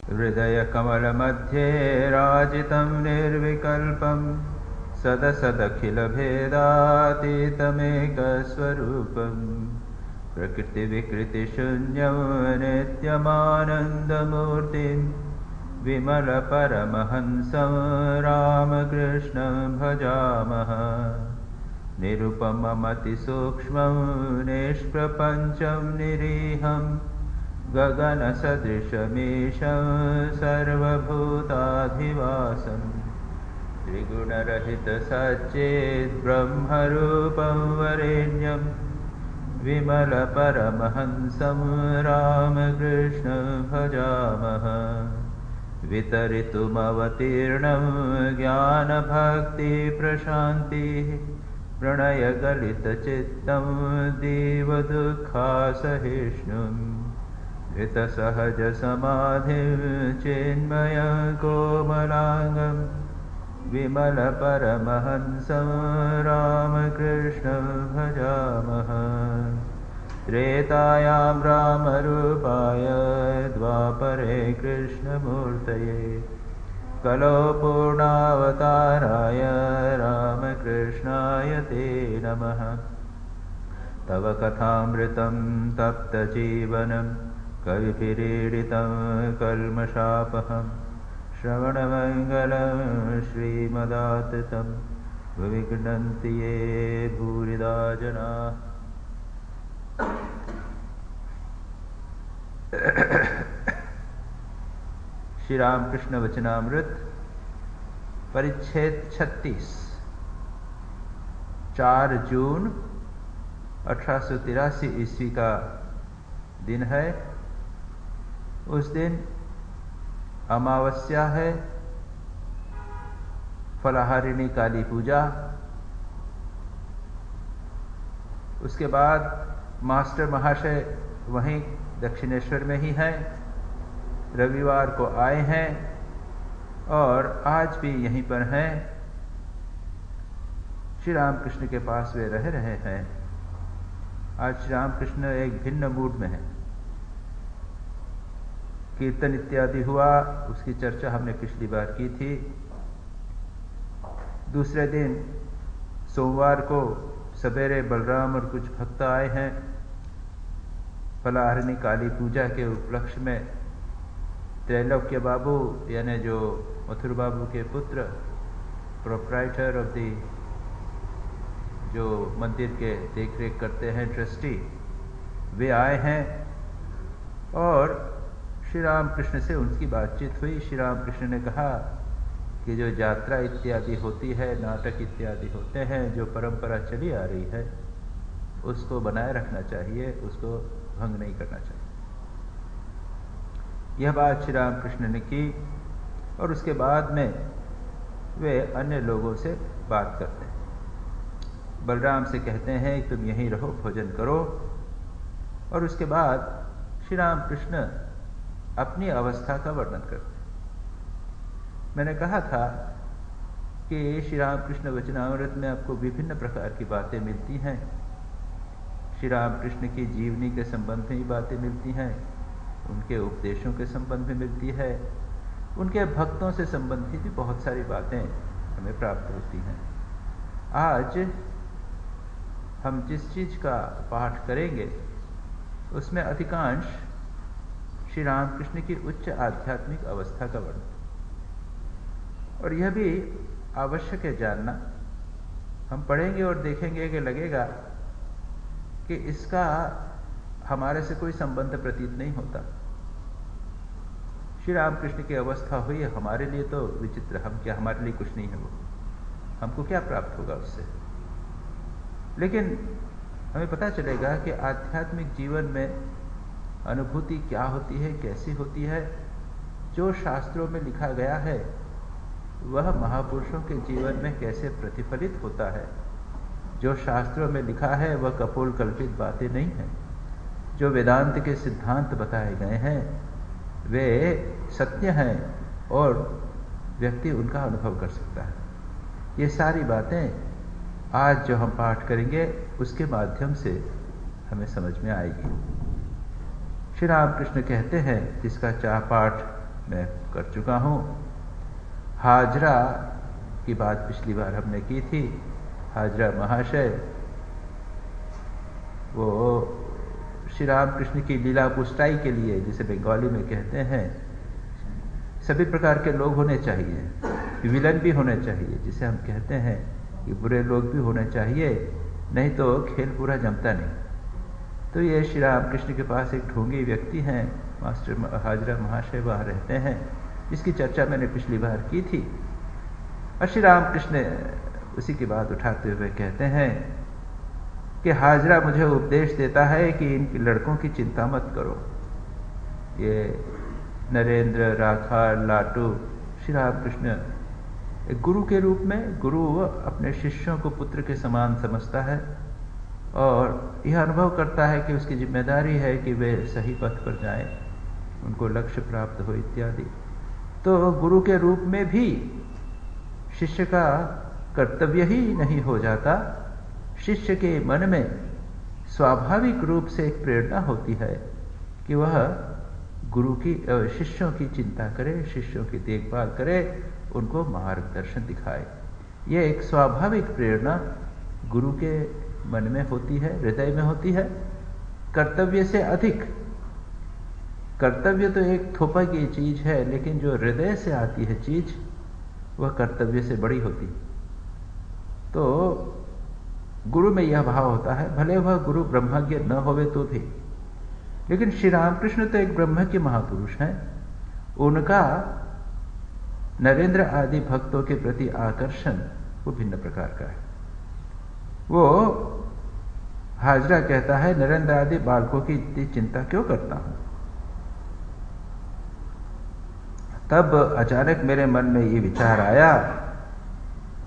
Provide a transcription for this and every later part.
हृदयकमलमध्ये राजितं निर्विकल्पं सदसदखिलभेदातीतमेकस्वरूपं प्रकृतिविकृतिशून्यं नित्यमानन्दमूर्तिं विमलपरमहंसं रामकृष्णं भजामः। निरुपममतिसूक्ष्मं निष्प्रपञ्चं निरीहं गगनसदृशमीशं सर्वभूताधिवासं त्रिगुणरहितसच्चिद्ब्रह्मरूपं वरेण्यं विमलपरमहंसं रामकृष्णं भजामः। वितरितुमवतीर्णं ज्ञानभक्तिप्रशान्तिः प्रणयगलितचित्तं दीवदुःखासहिष्णुं धृतसहजसमाधिं चिन्मयं कोमलाङ्गं विमलपरमहंसं रामकृष्णं भजामः। त्रेतायां रामरूपाय द्वापरे कृष्णमूर्तये कलो पूर्णावताराय रामकृष्णाय ते नमः। तव कथामृतं तप्तजीवनं कविभिरीडितं कल्मषापहं श्रवणमङ्गलं श्रीमदाततं भुवि गृह्णन्ति ये भूरिदा जनाः। श्री रामकृष्ण वचनामृत परिच्छेद 36 4 जून 1883 ईस्वी का दिन है। उस दिन अमावस्या है, फलाहारिणी काली पूजा। उसके बाद मास्टर महाशय वहीं दक्षिणेश्वर में ही हैं, रविवार को आए हैं और आज भी यहीं पर हैं। श्री रामकृष्ण के पास वे रह रहे हैं। आज श्री रामकृष्ण एक भिन्न मूड में हैं। कीर्तन इत्यादि हुआ, उसकी चर्चा हमने पिछली बार की थी। दूसरे दिन सोमवार को सवेरे बलराम और कुछ भक्त आए हैं। फलाहारिणी काली पूजा के उपलक्ष्य में त्रैलोक्य बाबू यानी जो मथुर बाबू के पुत्र, प्रोप्राइटर ऑफ दी, जो मंदिर के देखरेख करते हैं, ट्रस्टी, वे आए हैं और श्री रामकृष्ण से उनकी बातचीत हुई। श्री रामकृष्ण ने कहा कि जो यात्रा इत्यादि होती है, नाटक इत्यादि होते हैं, जो परंपरा चली आ रही है, उसको बनाए रखना चाहिए, उसको भंग नहीं करना चाहिए। यह बात श्री रामकृष्ण ने की और उसके बाद में वे अन्य लोगों से बात करते हैं। बलराम से कहते हैं कि तुम यहीं रहो, भोजन करो। और उसके बाद श्री रामकृष्ण अपनी अवस्था का वर्णन करते हैं। मैंने कहा था कि श्री रामकृष्ण वचनामृत में आपको विभिन्न प्रकार की बातें मिलती हैं। श्री रामकृष्ण की जीवनी के संबंध में ही बातें मिलती हैं, उनके उपदेशों के संबंध में मिलती है, उनके भक्तों से संबंधित भी बहुत सारी बातें हमें प्राप्त होती हैं। आज हम जिस चीज का पाठ करेंगे उसमें अधिकांश श्री रामकृष्ण की उच्च आध्यात्मिक अवस्था का वर्णन, और यह भी आवश्यक है जानना। हम पढ़ेंगे और देखेंगे कि लगेगा कि इसका हमारे से कोई संबंध प्रतीत नहीं होता। श्री रामकृष्ण की अवस्था हुई हमारे लिए तो विचित्र, हम क्या, हमारे लिए कुछ नहीं है वो, हमको क्या प्राप्त होगा उससे। लेकिन हमें पता चलेगा कि आध्यात्मिक जीवन में अनुभूति क्या होती है, कैसी होती है। जो शास्त्रों में लिखा गया है वह महापुरुषों के जीवन में कैसे प्रतिफलित होता है। जो शास्त्रों में लिखा है वह कपोल कल्पित बातें नहीं हैं। जो वेदांत के सिद्धांत बताए गए हैं वे सत्य हैं और व्यक्ति उनका अनुभव कर सकता है। ये सारी बातें आज जो हम पाठ करेंगे उसके माध्यम से हमें समझ में आएगी। श्री रामकृष्ण कहते हैं, जिसका पाठ मैं कर चुका हूँ। हाजरा की बात पिछली बार हमने की थी। हाजरा महाशय वो श्री रामकृष्ण की लीला पुष्टाई के लिए, जिसे बंगाली में कहते हैं, सभी प्रकार के लोग होने चाहिए, विलन भी होने चाहिए, जिसे हम कहते हैं कि बुरे लोग भी होने चाहिए, नहीं तो खेल पूरा जमता नहीं। तो ये श्री रामकृष्ण के पास एक ढोंगी व्यक्ति हैं, मास्टर हाजरा महाशय वहाँ रहते हैं, जिसकी चर्चा मैंने पिछली बार की थी। और श्री रामकृष्ण उसी की बात उठाते हुए कहते हैं कि हाजरा मुझे उपदेश देता है कि इन लड़कों की चिंता मत करो। ये नरेंद्र, राखाल, लाटू, श्री रामकृष्ण एक गुरु के रूप में, गुरु अपने शिष्यों को पुत्र के समान समझता है और यह अनुभव करता है कि उसकी जिम्मेदारी है कि वे सही पथ पर जाएं, उनको लक्ष्य प्राप्त हो इत्यादि। तो गुरु के रूप में भी शिष्य का कर्तव्य ही नहीं हो जाता। शिष्य के मन में स्वाभाविक रूप से एक प्रेरणा होती है कि वह गुरु की, शिष्यों की चिंता करे, शिष्यों की देखभाल करे, उनको मार्गदर्शन दिखाए। यह एक स्वाभाविक प्रेरणा गुरु के मन में होती है, हृदय में होती है। कर्तव्य से अधिक, कर्तव्य तो एक थोपा की चीज है, लेकिन जो हृदय से आती है चीज, वह कर्तव्य से बड़ी होती। तो गुरु में यह भाव होता है, भले वह गुरु ब्रह्मज्ञ न होवे तो भी, लेकिन श्री रामकृष्ण तो एक ब्रह्म के महापुरुष हैं। उनका नरेंद्र आदि भक्तों के प्रति आकर्षण वो भिन्न प्रकार का है। वो हाजरा कहता है, नरेंद्र आदि बालकों की इतनी चिंता क्यों करता हूं। तब अचानक मेरे मन में ये विचार आया,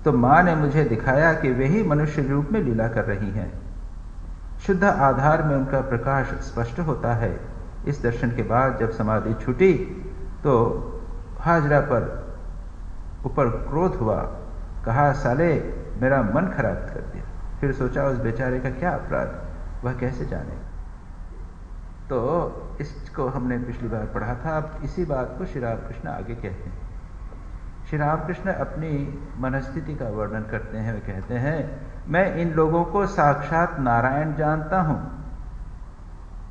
तो मां ने मुझे दिखाया कि वे ही मनुष्य रूप में लीला कर रही हैं। शुद्ध आधार में उनका प्रकाश स्पष्ट होता है। इस दर्शन के बाद जब समाधि छूटी तो हाजरा पर ऊपर क्रोध हुआ, कहा साले मेरा मन खराब कर दिया। फिर सोचा उस बेचारे का क्या अपराध, वह कैसे जाने। तो इसको हमने पिछली बार पढ़ा था। अब इसी बात को श्री रामकृष्ण आगे कहते हैं। श्री रामकृष्ण अपनी मनस्थिति का वर्णन करते हैं। वे कहते हैं, मैं इन लोगों को साक्षात नारायण जानता हूं।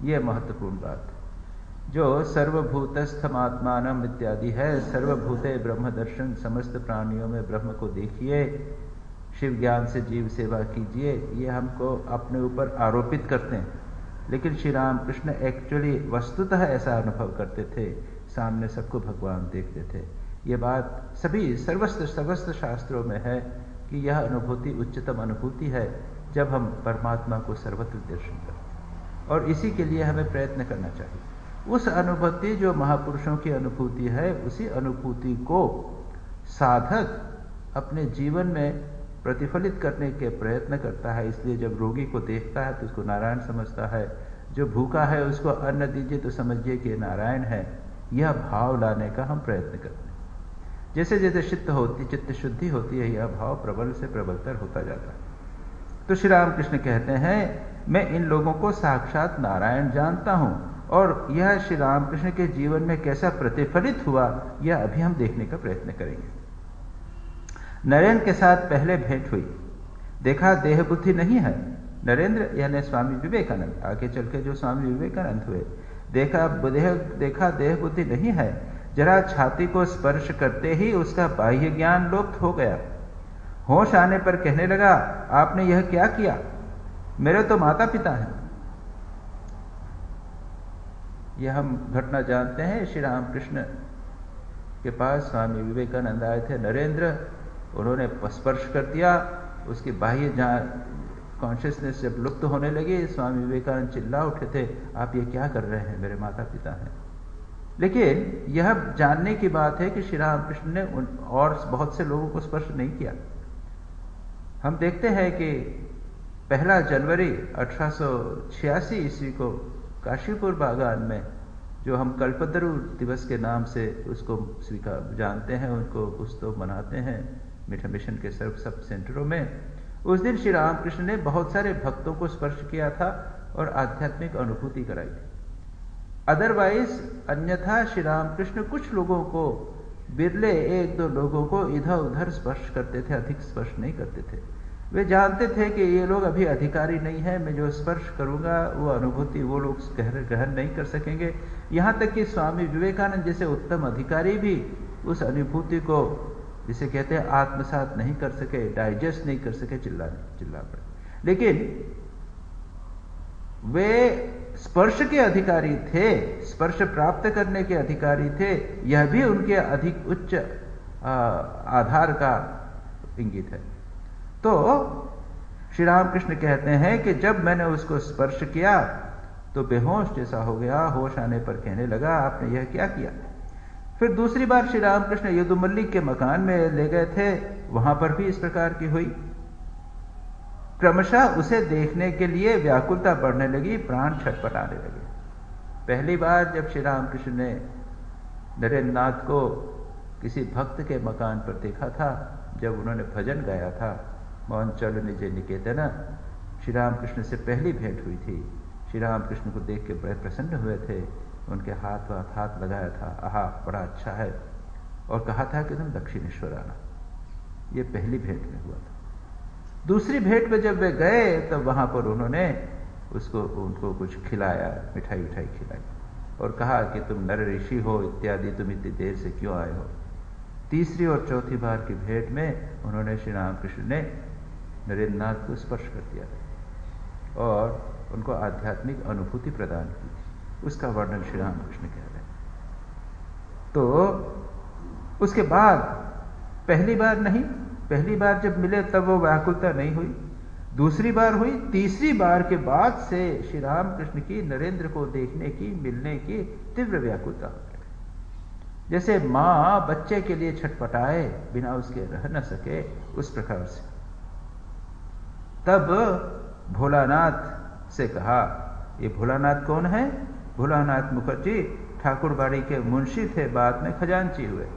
यह महत्वपूर्ण बात, जो सर्वभूतस्थमात्मानम इत्यादि है, सर्वभूते ब्रह्म दर्शन, समस्त प्राणियों में ब्रह्म को देखिए, शिव ज्ञान से जीव सेवा कीजिए, ये हमको अपने ऊपर आरोपित करते हैं। लेकिन श्री रामकृष्ण एक्चुअली वस्तुतः ऐसा अनुभव करते थे, सामने सबको भगवान देखते थे। ये बात सभी सर्वस्त्र शास्त्रों में है कि यह अनुभूति उच्चतम अनुभूति है, जब हम परमात्मा को सर्वत्र दर्शन करते हैं। और इसी के लिए हमें प्रयत्न करना चाहिए। उस अनुभूति जो महापुरुषों की अनुभूति है, उसी अनुभूति को साधक अपने जीवन में प्रतिफलित करने के प्रयत्न करता है। इसलिए जब रोगी को देखता है तो उसको नारायण समझता है, जो भूखा है उसको अन्न दीजिए तो समझिए कि नारायण है। यह भाव लाने का हम प्रयत्न करते हैं। जैसे जैसे चित्त शुद्धि होती है, यह भाव प्रबल से प्रबलतर होता जाता है। तो श्री रामकृष्ण कहते हैं, मैं इन लोगों को साक्षात नारायण जानता हूं, और यह श्री रामकृष्ण के जीवन में कैसा प्रतिफलित हुआ, यह अभी हम देखने का प्रयत्न करेंगे। नरेंद्र के साथ पहले भेंट हुई, देखा देह बुद्धि नहीं है। नरेंद्र यानी स्वामी विवेकानंद, आगे चल के जो स्वामी विवेकानंद हुए, देखा देह बुद्धि नहीं है। जरा छाती को स्पर्श करते ही उसका बाह्य ज्ञान लुप्त हो गया। होश आने पर कहने लगा, आपने यह क्या किया, मेरे तो माता पिता हैं। यह हम घटना जानते हैं। श्री रामकृष्ण के पास स्वामी विवेकानंद आए थे। नरेंद्र, उन्होंने स्पर्श कर दिया, उसकी बाह्य कॉन्शियसनेस जब लुप्त होने लगी, स्वामी विवेकानंद चिल्ला उठे थे, आप ये क्या कर रहे हैं, मेरे माता पिता हैं। लेकिन यह जानने की बात है कि श्री रामकृष्ण ने और बहुत से लोगों को स्पर्श नहीं किया। हम देखते हैं कि 1 जनवरी 1886 ईस्वी को काशीपुर बागान में, जो हम कल्पतरु दिवस के नाम से उसको जानते हैं, उनको उस तो मनाते हैं मीठा मिशन के सब सेंटरों में, उस दिन श्री रामकृष्ण ने बहुत सारे भक्तों को स्पर्श किया था और आध्यात्मिक अनुभूति कराई थी। अदरवाइज अन्यथा श्री रामकृष्ण कुछ लोगों को, बिरले एक दो लोगों को इधर उधर स्पर्श करते थे, अधिक स्पर्श नहीं करते थे। वे जानते थे कि ये लोग अभी अधिकारी नहीं है, मैं जो स्पर्श करूंगा वो अनुभूति वो लोग ग्रहण नहीं कर सकेंगे। यहाँ तक कि स्वामी विवेकानंद जैसे उत्तम अधिकारी भी उस अनुभूति को, जिसे कहते हैं, आत्मसात नहीं कर सके, डाइजेस्ट नहीं कर सके, चिल्ला पड़े। लेकिन वे स्पर्श के अधिकारी थे, स्पर्श प्राप्त करने के अधिकारी थे। यह भी उनके अधिक उच्च आधार का इंगित है। तो श्री रामकृष्ण कहते हैं कि जब मैंने उसको स्पर्श किया तो बेहोश जैसा हो गया, होश आने पर कहने लगा, आपने यह क्या किया? फिर दूसरी बार श्री रामकृष्ण यदुमल्ली के मकान में ले गए थे, वहां पर भी इस प्रकार की हुई। क्रमशः उसे देखने के लिए व्याकुलता बढ़ने लगी, प्राण छटपटाने लगे। पहली बार जब श्री रामकृष्ण ने नरेंद्र नाथ को किसी भक्त के मकान पर देखा था, जब उन्होंने भजन गाया था, मोहन चलो निजे निकेतन, श्री रामकृष्ण से पहली भेंट हुई थी। श्री रामकृष्ण को देख के बड़े प्रसन्न हुए थे, उनके हाथ लगाया था, आहा बड़ा अच्छा है, और कहा था कि तुम दक्षिणेश्वर आना। ये पहली भेंट में हुआ था। दूसरी भेंट में जब वे गए तब वहां पर उन्होंने उनको कुछ खिलाया, मिठाई खिलाई, और कहा कि तुम नर ऋषि हो इत्यादि, तुम इतनी देर से क्यों आए हो। तीसरी और चौथी बार की भेंट में उन्होंने श्री रामकृष्ण ने नरेंद्र नाथ को स्पर्श कर दिया और उनको आध्यात्मिक अनुभूति प्रदान की थी। उसका वर्णन श्री रामकृष्ण कह रहे हैं। तो उसके बाद पहली बार जब मिले तब वो व्याकुलता नहीं हुई, दूसरी बार हुई, तीसरी बार के बाद से श्री रामकृष्ण की नरेंद्र को देखने की, मिलने की तीव्र व्याकुलता हो गई। जैसे मां बच्चे के लिए छटपटाए बिना उसके रह न सके, उस प्रकार से। तब भोलानाथ से कहा, ये भोलानाथ कौन है? भोलानाथ मुखर्जी ठाकुरबाड़ी के मुंशी थे, बाद में खजांची हुए।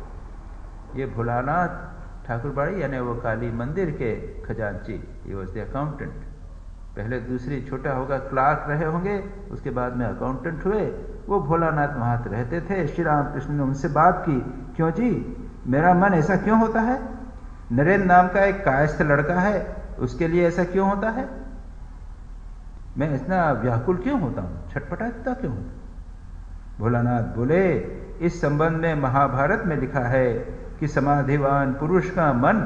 ये भोलानाथ ठाकुरबाड़ी यानी वो काली मंदिर के खजांची, ये वॉज द अकाउंटेंट। पहले दूसरी छोटा होगा क्लार्क रहे होंगे, उसके बाद में अकाउंटेंट हुए। वो भोलानाथ वहां रहते थे। श्री रामकृष्ण ने उनसे बात की, क्यों जी मेरा मन ऐसा क्यों होता है? नरेंद्र नाम का एक कायस्थ लड़का है, उसके लिए ऐसा क्यों होता है? मैं इतना व्याकुल क्यों होता हूं, छटपटाता क्यों हूं? भोलानाथ बोले, इस संबंध में महाभारत में लिखा है कि समाधिवान पुरुष का मन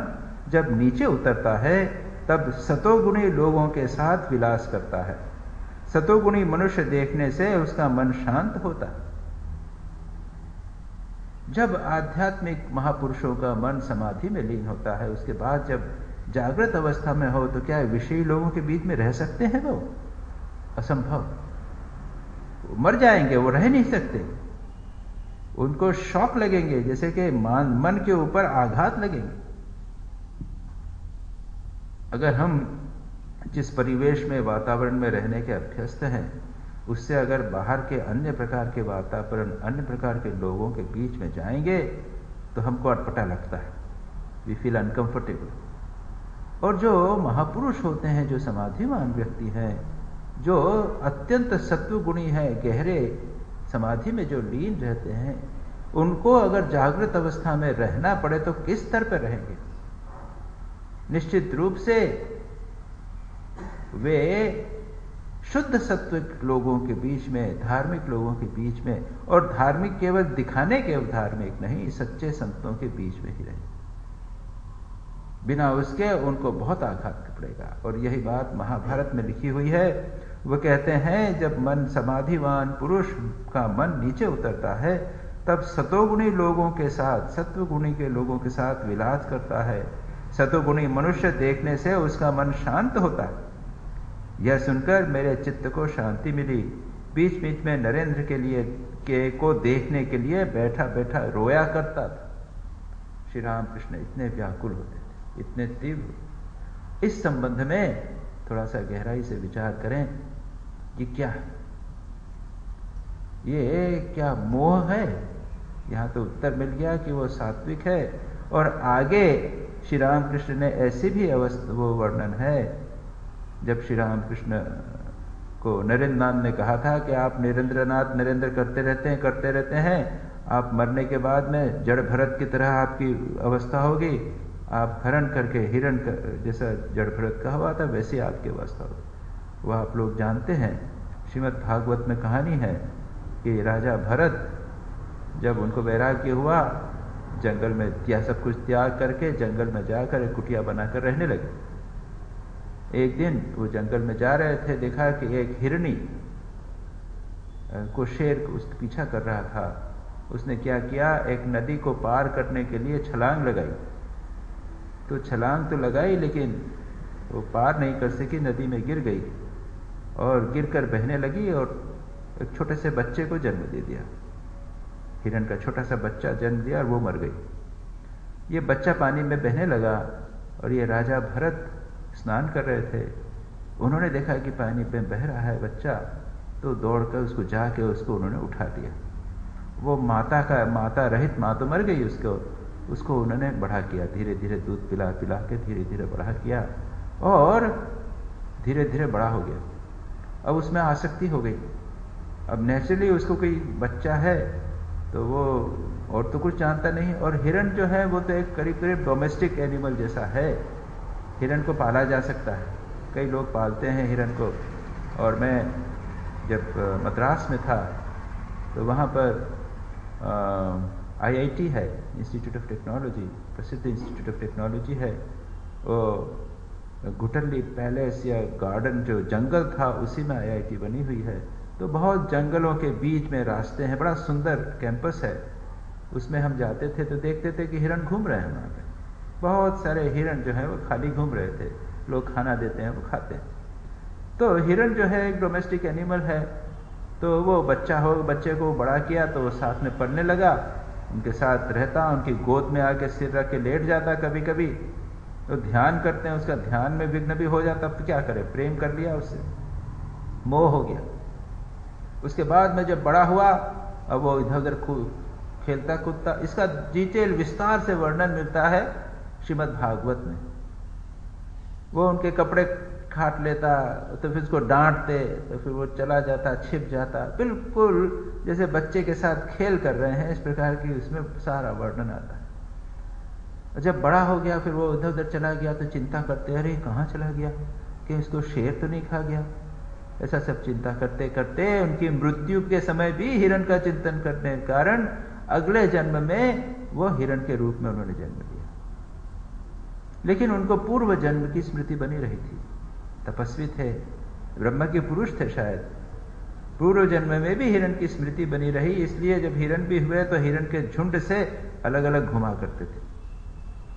जब नीचे उतरता है तब सतोगुणी लोगों के साथ विलास करता है। सतोगुणी मनुष्य देखने से उसका मन शांत होता है। जब आध्यात्मिक महापुरुषों का मन समाधि में लीन होता है, उसके बाद जब जागृत अवस्था में हो, तो क्या विषयी लोगों के बीच में रह सकते हैं? वो असंभव, वो मर जाएंगे, वो रह नहीं सकते। उनको शॉक लगेंगे, जैसे कि मन के ऊपर आघात लगेंगे। अगर हम जिस परिवेश में, वातावरण में रहने के अभ्यस्त हैं, उससे अगर बाहर के अन्य प्रकार के वातावरण, अन्य प्रकार के लोगों के बीच में जाएंगे तो हमको अटपटा लगता है, वी फील अनकंफर्टेबल। और जो महापुरुष होते हैं, जो समाधिमान व्यक्ति हैं, जो अत्यंत सत्वगुणी है, गहरे समाधि में जो लीन रहते हैं, उनको अगर जागृत अवस्था में रहना पड़े तो किस स्तर पर रहेंगे? निश्चित रूप से वे शुद्ध सत्विक लोगों के बीच में, धार्मिक लोगों के बीच में, और धार्मिक केवल दिखाने के धार्मिक नहीं, सच्चे संतों के बीच में ही रहे। बिना उसके उनको बहुत आघात पड़ेगा। और यही बात महाभारत में लिखी हुई है। वो कहते हैं, जब मन समाधिवान पुरुष का मन नीचे उतरता है तब सतोगुणी लोगों के साथ, सत्वगुणी के लोगों के साथ विलास करता है। सतोगुणी मनुष्य देखने से उसका मन शांत होता है। यह सुनकर मेरे चित्त को शांति मिली। बीच बीच में नरेंद्र को देखने के लिए बैठा बैठा रोया करता था। श्री रामकृष्ण इतने व्याकुल होते थे, इतने तीव्र। इस संबंध में थोड़ा सा गहराई से विचार करें, ये क्या है? ये क्या मोह है? यहां तो उत्तर मिल गया कि वो सात्विक है। और आगे श्री रामकृष्ण ने ऐसी भी अवस्था, वो वर्णन है, जब श्री रामकृष्ण को नरेंद्रनाथ ने कहा था कि आप नरेंद्रनाथ नरेंद्र करते रहते हैं, आप मरने के बाद में जड़ भरत की तरह आपकी अवस्था होगी, आप हरण करके हिरण जैसा जड़ भरत का हुआ था वैसी आपकी अवस्था होगी। वह आप लोग जानते हैं, श्रीमद् भागवत में कहानी है कि राजा भरत जब उनको वैराग्य हुआ, जंगल में सब कुछ त्याग करके जंगल में जाकर एक कुटिया बनाकर रहने लगे। एक दिन वो जंगल में जा रहे थे, देखा कि एक हिरनी को शेर उसका पीछा कर रहा था। उसने क्या किया, एक नदी को पार करने के लिए छलांग लगाई। तो छलांग तो लगाई लेकिन वो पार नहीं कर सकी, नदी में गिर गई और गिरकर बहने लगी और एक छोटे से बच्चे को जन्म दे दिया। हिरण का छोटा सा बच्चा जन्म दिया और वो मर गई। ये बच्चा पानी में बहने लगा और ये राजा भरत स्नान कर रहे थे। उन्होंने देखा कि पानी में बह रहा है बच्चा, तो दौड़कर उसको जाके उसको उन्होंने उठा दिया। वो माता रहित माँ तो मर गई, उसको उन्होंने बड़ा किया, धीरे धीरे दूध पिला पिला के धीरे धीरे बड़ा किया और धीरे धीरे बड़ा हो गया। अब उसमें आसक्ति हो गई। अब नेचुरली उसको कोई बच्चा है तो वो और तो कुछ जानता नहीं, और हिरण जो है वो तो एक करीब करीब डोमेस्टिक एनिमल जैसा है। हिरण को पाला जा सकता है, कई लोग पालते हैं हिरण को। और मैं जब मद्रास में था तो वहाँ पर IIT है, इंस्टीट्यूट ऑफ टेक्नोलॉजी, प्रसिद्ध इंस्टीट्यूट ऑफ टेक्नोलॉजी है। वो गुटरली पैलेस या गार्डन जो जंगल था उसी में IIT बनी हुई है। तो बहुत जंगलों के बीच में रास्ते हैं, बड़ा सुंदर कैंपस है। उसमें हम जाते थे तो देखते थे कि हिरण घूम रहे हैं वहाँ पे। बहुत सारे हिरण जो है वो खाली घूम रहे थे, लोग खाना देते हैं वो खाते हैं। तो हिरण जो है एक डोमेस्टिक एनिमल है। तो वो बच्चे को बड़ा किया तो वो साथ में पढ़ने लगा, उनके साथ रहता, उनकी गोद में आके सिर रख के लेट जाता कभी कभी। तो ध्यान करते हैं, उसका ध्यान में विघ्न भी हो जाता, अब तो क्या करे, प्रेम कर लिया उससे, मोह हो गया। उसके बाद में जब बड़ा हुआ, अब वो इधर उधर खेलता कूदता। इसका डिटेल विस्तार से वर्णन मिलता है श्रीमद् भागवत में। वो उनके कपड़े काट लेता तो फिर उसको डांटते तो फिर वो चला जाता, छिप जाता, बिल्कुल जैसे बच्चे के साथ खेल कर रहे हैं, इस प्रकार की उसमें सारा वर्णन आता है। जब बड़ा हो गया फिर वो इधर उधर चला गया तो चिंता करते, अरे कहाँ चला गया, कि इसको शेर तो नहीं खा गया। ऐसा सब चिंता करते करते उनकी मृत्यु के समय भी हिरण का चिंतन करने के कारण अगले जन्म में वो हिरण के रूप में उन्होंने जन्म लिया। लेकिन उनको पूर्व जन्म की स्मृति बनी रही थी, तपस्वी थे, ब्रह्म के पुरुष थे शायद। पूर्व जन्म में भी हिरण की स्मृति बनी रही, इसलिए जब हिरण भी हुए तो हिरण के झुंड से अलग अलग घुमा करते थे,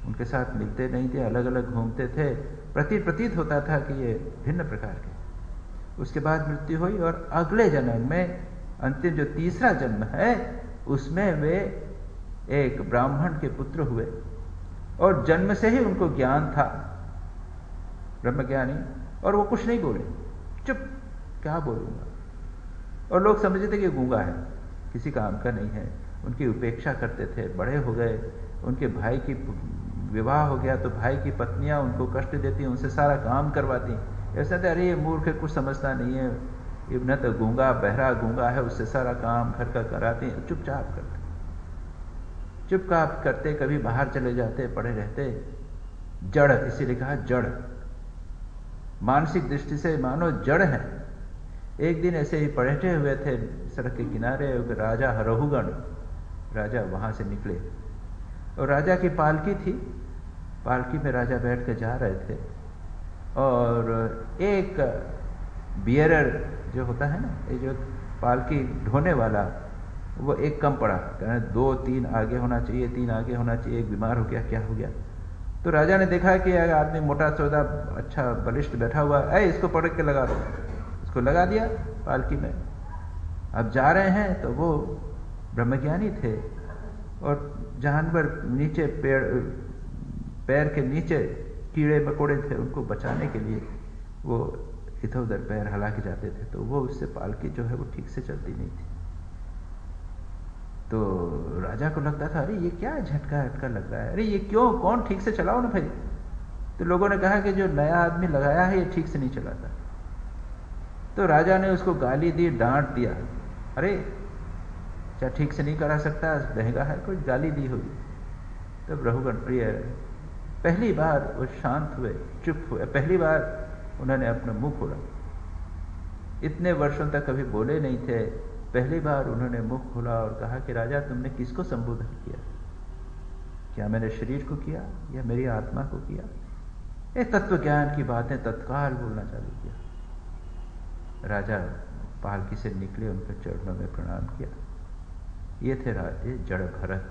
उनके साथ मिलते नहीं थे, अलग अलग घूमते थे। प्रतीत होता था कि ये भिन्न प्रकार के। उसके बाद मृत्यु हुई और अगले जन्म में, अंतिम जो तीसरा जन्म है, उसमें वे एक ब्राह्मण के पुत्र हुए और जन्म से ही उनको ज्ञान था, ब्रह्मज्ञानी। और वो कुछ नहीं बोले, चुप, क्या बोलूंगा। और लोग समझते थे कि गूंगा है, किसी काम का नहीं है। उनकी उपेक्षा करते थे, बड़े हो गए, उनके भाई की विवाह हो गया तो भाई की पत्नियां उनको कष्ट देती, उनसे सारा काम करवाती। ऐसा था, अरे ये मूर्ख है, कुछ समझता नहीं है, ये न तो गूंगा, बहरा गूंगा है, उससे सारा काम घर का कराती। चुपचाप करते, कभी बाहर चले जाते, पड़े रहते। जड़, इसीलिए कहा जड़, मानसिक दृष्टि से मानो जड़ है। एक दिन ऐसे ही बैठे हुए थे सड़क के किनारे, राजा हरहुगण, राजा वहां से निकले और राजा की पालकी थी, पालकी में राजा बैठ कर जा रहे थे और एक बियरर जो होता है ना, ये जो पालकी ढोने वाला, वो एक कम पड़ा, कहना 2-3 आगे होना चाहिए, 3 आगे होना चाहिए, एक बीमार हो गया, क्या हो गया। तो राजा ने देखा कि आदमी मोटा चौड़ा अच्छा बलिष्ठ बैठा हुआ है, इसको पकड़ के लगा दो। उसको लगा दिया पालकी में। अब जा रहे हैं तो वो ब्रह्मज्ञानी थे और जानवर नीचे पैर के नीचे कीड़े मकोड़े थे, उनको बचाने के लिए वो इधर उधर पैर हिला के जाते थे, तो वो उससे पालकी जो है वो ठीक से चलती नहीं थी। तो राजा को लगता था, अरे ये क्या झटका लग रहा है, अरे ये क्यों, कौन ठीक से चलाओ ना भाई। तो लोगों ने कहा कि जो नया आदमी लगाया है ये ठीक से नहीं चलाता। तो राजा ने उसको गाली दी, डांट दिया, अरे क्या ठीक से नहीं करा सकता, महंगा है, कोई गाली दी होगी। तब रघुगण प्रिय पहली बार वो शांत हुए, चुप हुए, पहली बार उन्होंने अपना मुंह खोला। इतने वर्षों तक कभी बोले नहीं थे, पहली बार उन्होंने मुंह खोला और कहा कि राजा तुमने किसको संबोधन किया? क्या मैंने शरीर को किया या मेरी आत्मा को किया? ये तत्व ज्ञान की बातें तत्काल बोलना चालू किया। राजा पालकी से निकले, उनके चरणों में प्रणाम किया। ये थे राजे जड़ भरत।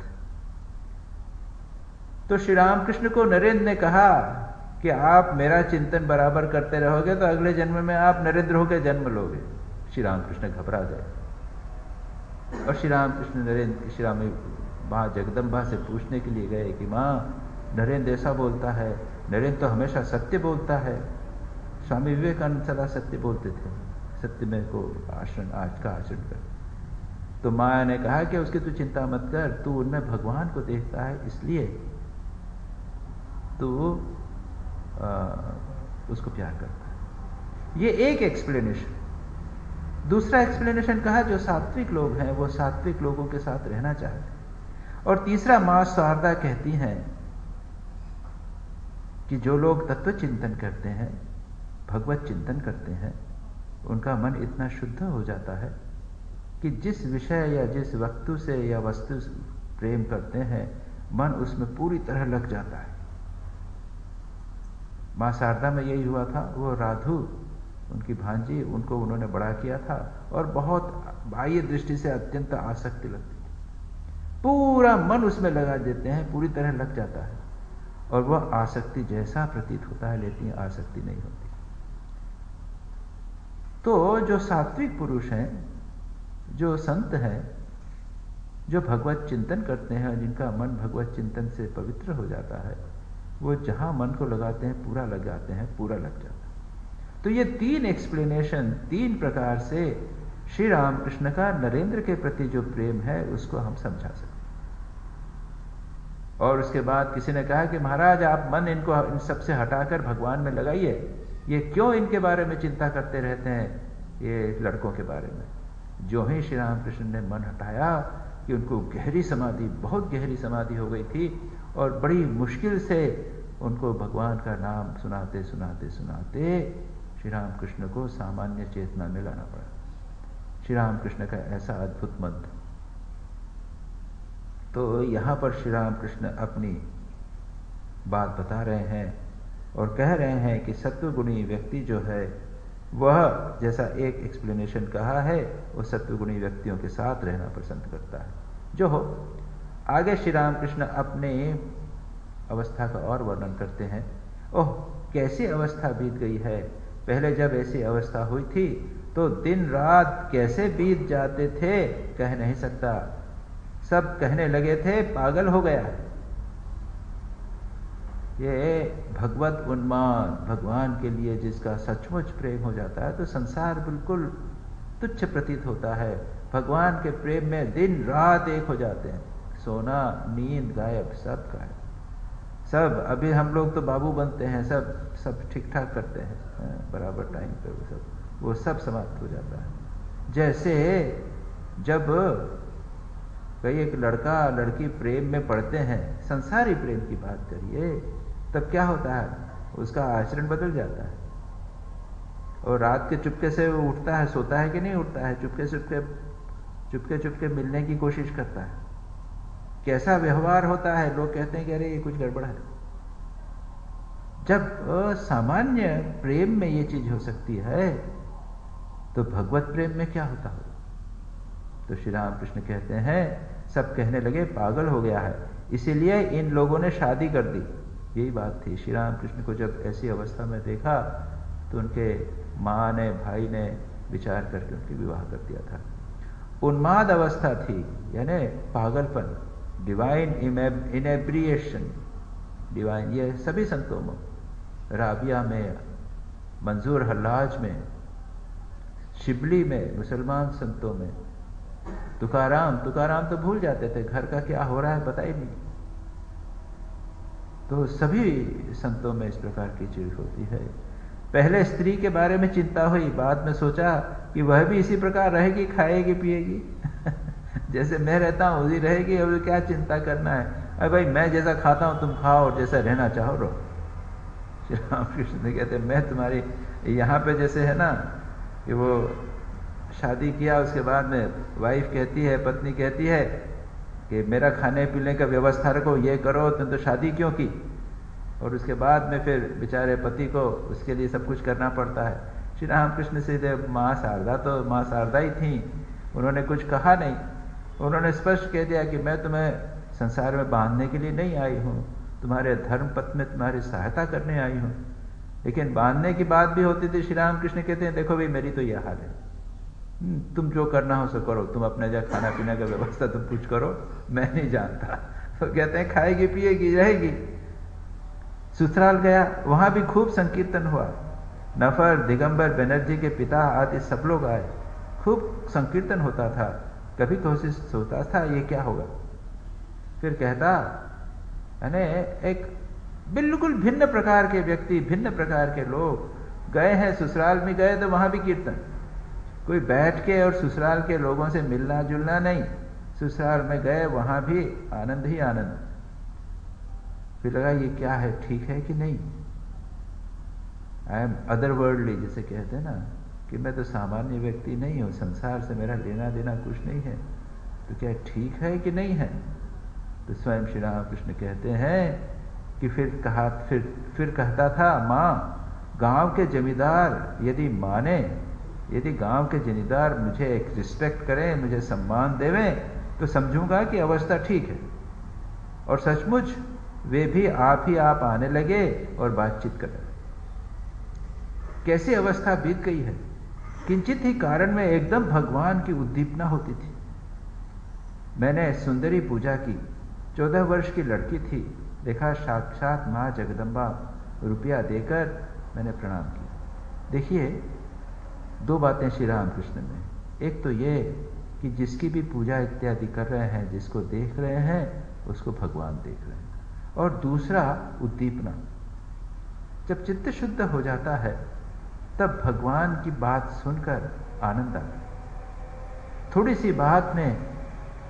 तो श्री रामकृष्ण को नरेंद्र ने कहा कि आप मेरा चिंतन बराबर करते रहोगे तो अगले जन्म में आप नरेंद्र होकर जन्म लोगे। श्री रामकृष्ण घबरा गए और श्री रामकृष्ण नरेंद्र श्री राम माँ जगदम्बा से पूछने के लिए गए कि माँ, नरेंद्र ऐसा बोलता है, नरेंद्र तो हमेशा सत्य बोलता है। स्वामी विवेकानंद सदा सत्य बोलते थे, सत्य में को आचरण, आज का आचरण कर। तो माँ ने कहा कि उसकी तू चिंता मत कर, तू उनमें भगवान को देखता है, इसलिए तू उसको प्यार करता है। ये एक एक्सप्लेनेशन। दूसरा एक्सप्लेनेशन कहा जो सात्विक लोग हैं वो सात्विक लोगों के साथ रहना चाहते हैं। और तीसरा मां शारदा कहती हैं कि जो लोग तत्व चिंतन करते हैं, भगवत चिंतन करते हैं, उनका मन इतना शुद्ध हो जाता है कि जिस विषय या जिस वस्तु से या वस्तु से प्रेम करते हैं, मन उसमें पूरी तरह लग जाता है। मां शारदा में यही हुआ था। वो राधु, उनकी भांजी, उनको उन्होंने बड़ा किया था और बहुत बाह्य दृष्टि से अत्यंत आसक्ति लगती थी। पूरा मन उसमें लगा देते हैं, पूरी तरह लग जाता है और वह आसक्ति जैसा प्रतीत होता है, लेकिन आसक्ति नहीं होती। तो जो सात्विक पुरुष हैं, जो संत हैं, जो भगवत चिंतन करते हैं, जिनका मन भगवत चिंतन से पवित्र हो जाता है, वो जहां मन को लगाते हैं पूरा लगाते हैं, पूरा लग जाता है। तो ये तीन एक्सप्लेनेशन, तीन प्रकार से श्री रामकृष्ण का नरेंद्र के प्रति जो प्रेम है उसको हम समझा सकते हैं। और उसके बाद किसी ने कहा कि महाराज आप मन इनको इन सबसे हटाकर भगवान में लगाइए, ये क्यों इनके बारे में चिंता करते रहते हैं, ये लड़कों के बारे में। जो ही श्री रामकृष्ण ने मन हटाया कि उनको गहरी समाधि, बहुत गहरी समाधि हो गई थी और बड़ी मुश्किल से उनको भगवान का नाम सुनाते सुनाते सुनाते श्री रामकृष्ण को सामान्य चेतना में लाना पड़ा। श्री रामकृष्ण का ऐसा अद्भुत मंत्र। तो यहां पर श्री रामकृष्ण अपनी बात बता रहे हैं और कह रहे हैं कि सत्वगुणी व्यक्ति जो है वह, जैसा एक एक्सप्लेनेशन कहा है, वो सत्वगुणी व्यक्तियों के साथ रहना पसंद करता है। जो हो, आगे श्री रामकृष्ण अपने अवस्था का और वर्णन करते हैं। ओह, कैसी अवस्था बीत गई है। पहले जब ऐसी अवस्था हुई थी तो दिन रात कैसे बीत जाते थे कह नहीं सकता। सब कहने लगे थे पागल हो गया। ये भगवत उन्माद, भगवान के लिए जिसका सचमुच प्रेम हो जाता है तो संसार बिल्कुल तुच्छ प्रतीत होता है। भगवान के प्रेम में दिन रात एक हो जाते हैं, सोना, नींद गायब, सब गायब। सब अभी हम लोग तो बाबू बनते हैं, सब ठीक ठाक करते हैं बराबर टाइम पे, वो सब समाप्त हो जाता है। जैसे जब कई एक लड़का लड़की प्रेम में पड़ते हैं, संसारी प्रेम की बात करिए, तब क्या होता है, उसका आचरण बदल जाता है। और रात के चुपके से वो उठता है, सोता है कि नहीं उठता है, चुपके चुपके मिलने की कोशिश करता है। कैसा व्यवहार होता है, लोग कहते हैं कि अरे ये कुछ गड़बड़ है। जब सामान्य प्रेम में ये चीज हो सकती है तो भगवत प्रेम में क्या होता हो। तो श्री रामकृष्ण कहते हैं सब कहने लगे पागल हो गया है, इसीलिए इन लोगों ने शादी कर दी। यही बात थी। श्री रामकृष्ण को जब ऐसी अवस्था में देखा तो उनके माँ ने, भाई ने विचार करके उनके विवाह कर दिया था। उन्माद अवस्था थी, यानी पागलपन, डिवाइन इनेब्रिएशन, डिवाइन, ये सभी संतों में, राबिया में, मंजूर हल्लाज में, शिबली में, मुसलमान संतों में, तुकाराम तो भूल जाते थे, घर का क्या हो रहा है पता ही नहीं। तो सभी संतों में इस प्रकार की चीज होती है। पहले स्त्री के बारे में चिंता हुई, बाद में सोचा कि वह भी इसी प्रकार रहेगी, खाएगी पिएगी जैसे मैं रहता हूँ उसी रहेगी, अब क्या चिंता करना है। अरे भाई मैं जैसा खाता हूँ तुम खाओ और जैसा रहना चाहो रहो। श्री रामकृष्ण ने कहते मैं तुम्हारी यहाँ पे जैसे है ना कि वो शादी किया, उसके बाद में वाइफ कहती है, पत्नी कहती है कि मेरा खाने पीने का व्यवस्था रखो, ये करो, तुम तो शादी क्यों की। और उसके बाद में फिर बेचारे पति को उसके लिए सब कुछ करना पड़ता है। श्री रामकृष्ण सीधे माँ शारदा तो माँ शारदा ही थी, उन्होंने कुछ कहा नहीं। उन्होंने स्पष्ट कह दिया कि मैं तुम्हें संसार में बांधने के लिए नहीं आई हूँ, तुम्हारे धर्म पथ में तुम्हारी सहायता करने आई हूँ। लेकिन बांधने की बात भी होती थी, श्री रामकृष्ण कहते हैं देखो भाई मेरी तो यह हाल है, तुम जो करना हो सो करो, तुम अपने जगह खाना पीना का व्यवस्था तुम कुछ करो, मैं नहीं जानता। तो कहते हैं खाएगी पिएगी रहेगी। ससुराल गया, वहां भी खूब संकीर्तन हुआ। नफर, दिगंबर बनर्जी के पिता आदि सब लोग आए, खूब संकीर्तन होता था। कभी कोशिश सोचता था ये क्या होगा, फिर कहता यानी एक बिल्कुल भिन्न प्रकार के व्यक्ति, भिन्न प्रकार के लोग गए हैं। ससुराल में गए तो वहां भी कीर्तन, कोई बैठ के और ससुराल के लोगों से मिलना जुलना नहीं, ससुराल में गए वहां भी आनंद ही आनंद। फिर लगा ये क्या है, ठीक है कि नहीं। आई एम अदरवर्ल्डली जिसे कहते हैं ना, कि मैं तो सामान्य व्यक्ति नहीं हूं, संसार से मेरा लेना देना कुछ नहीं है, तो क्या ठीक है कि नहीं है। तो स्वयं श्री रामकृष्ण कहते हैं कि फिर कहता था माँ, गांव के जमींदार यदि माने, यदि गांव के जमींदार मुझे एक रिस्पेक्ट करें, मुझे सम्मान देवें, तो समझूंगा कि अवस्था ठीक है। और सचमुच वे भी आप ही आप आने लगे और बातचीत कर लगे। कैसी अवस्था बीत गई है। किंचित ही कारण में एकदम भगवान की उद्दीपना होती थी। मैंने सुंदरी पूजा की, 14 वर्ष की लड़की थी, देखा साक्षात माँ जगदम्बा, रुपया देकर मैंने प्रणाम किया। देखिए दो बातें श्री रामकृष्ण में, एक तो ये कि जिसकी भी पूजा इत्यादि कर रहे हैं, जिसको देख रहे हैं उसको भगवान देख रहे हैं, और दूसरा उद्दीपना। जब चित्त शुद्ध हो जाता है तब भगवान की बात सुनकर आनंद आता है। थोड़ी सी बात में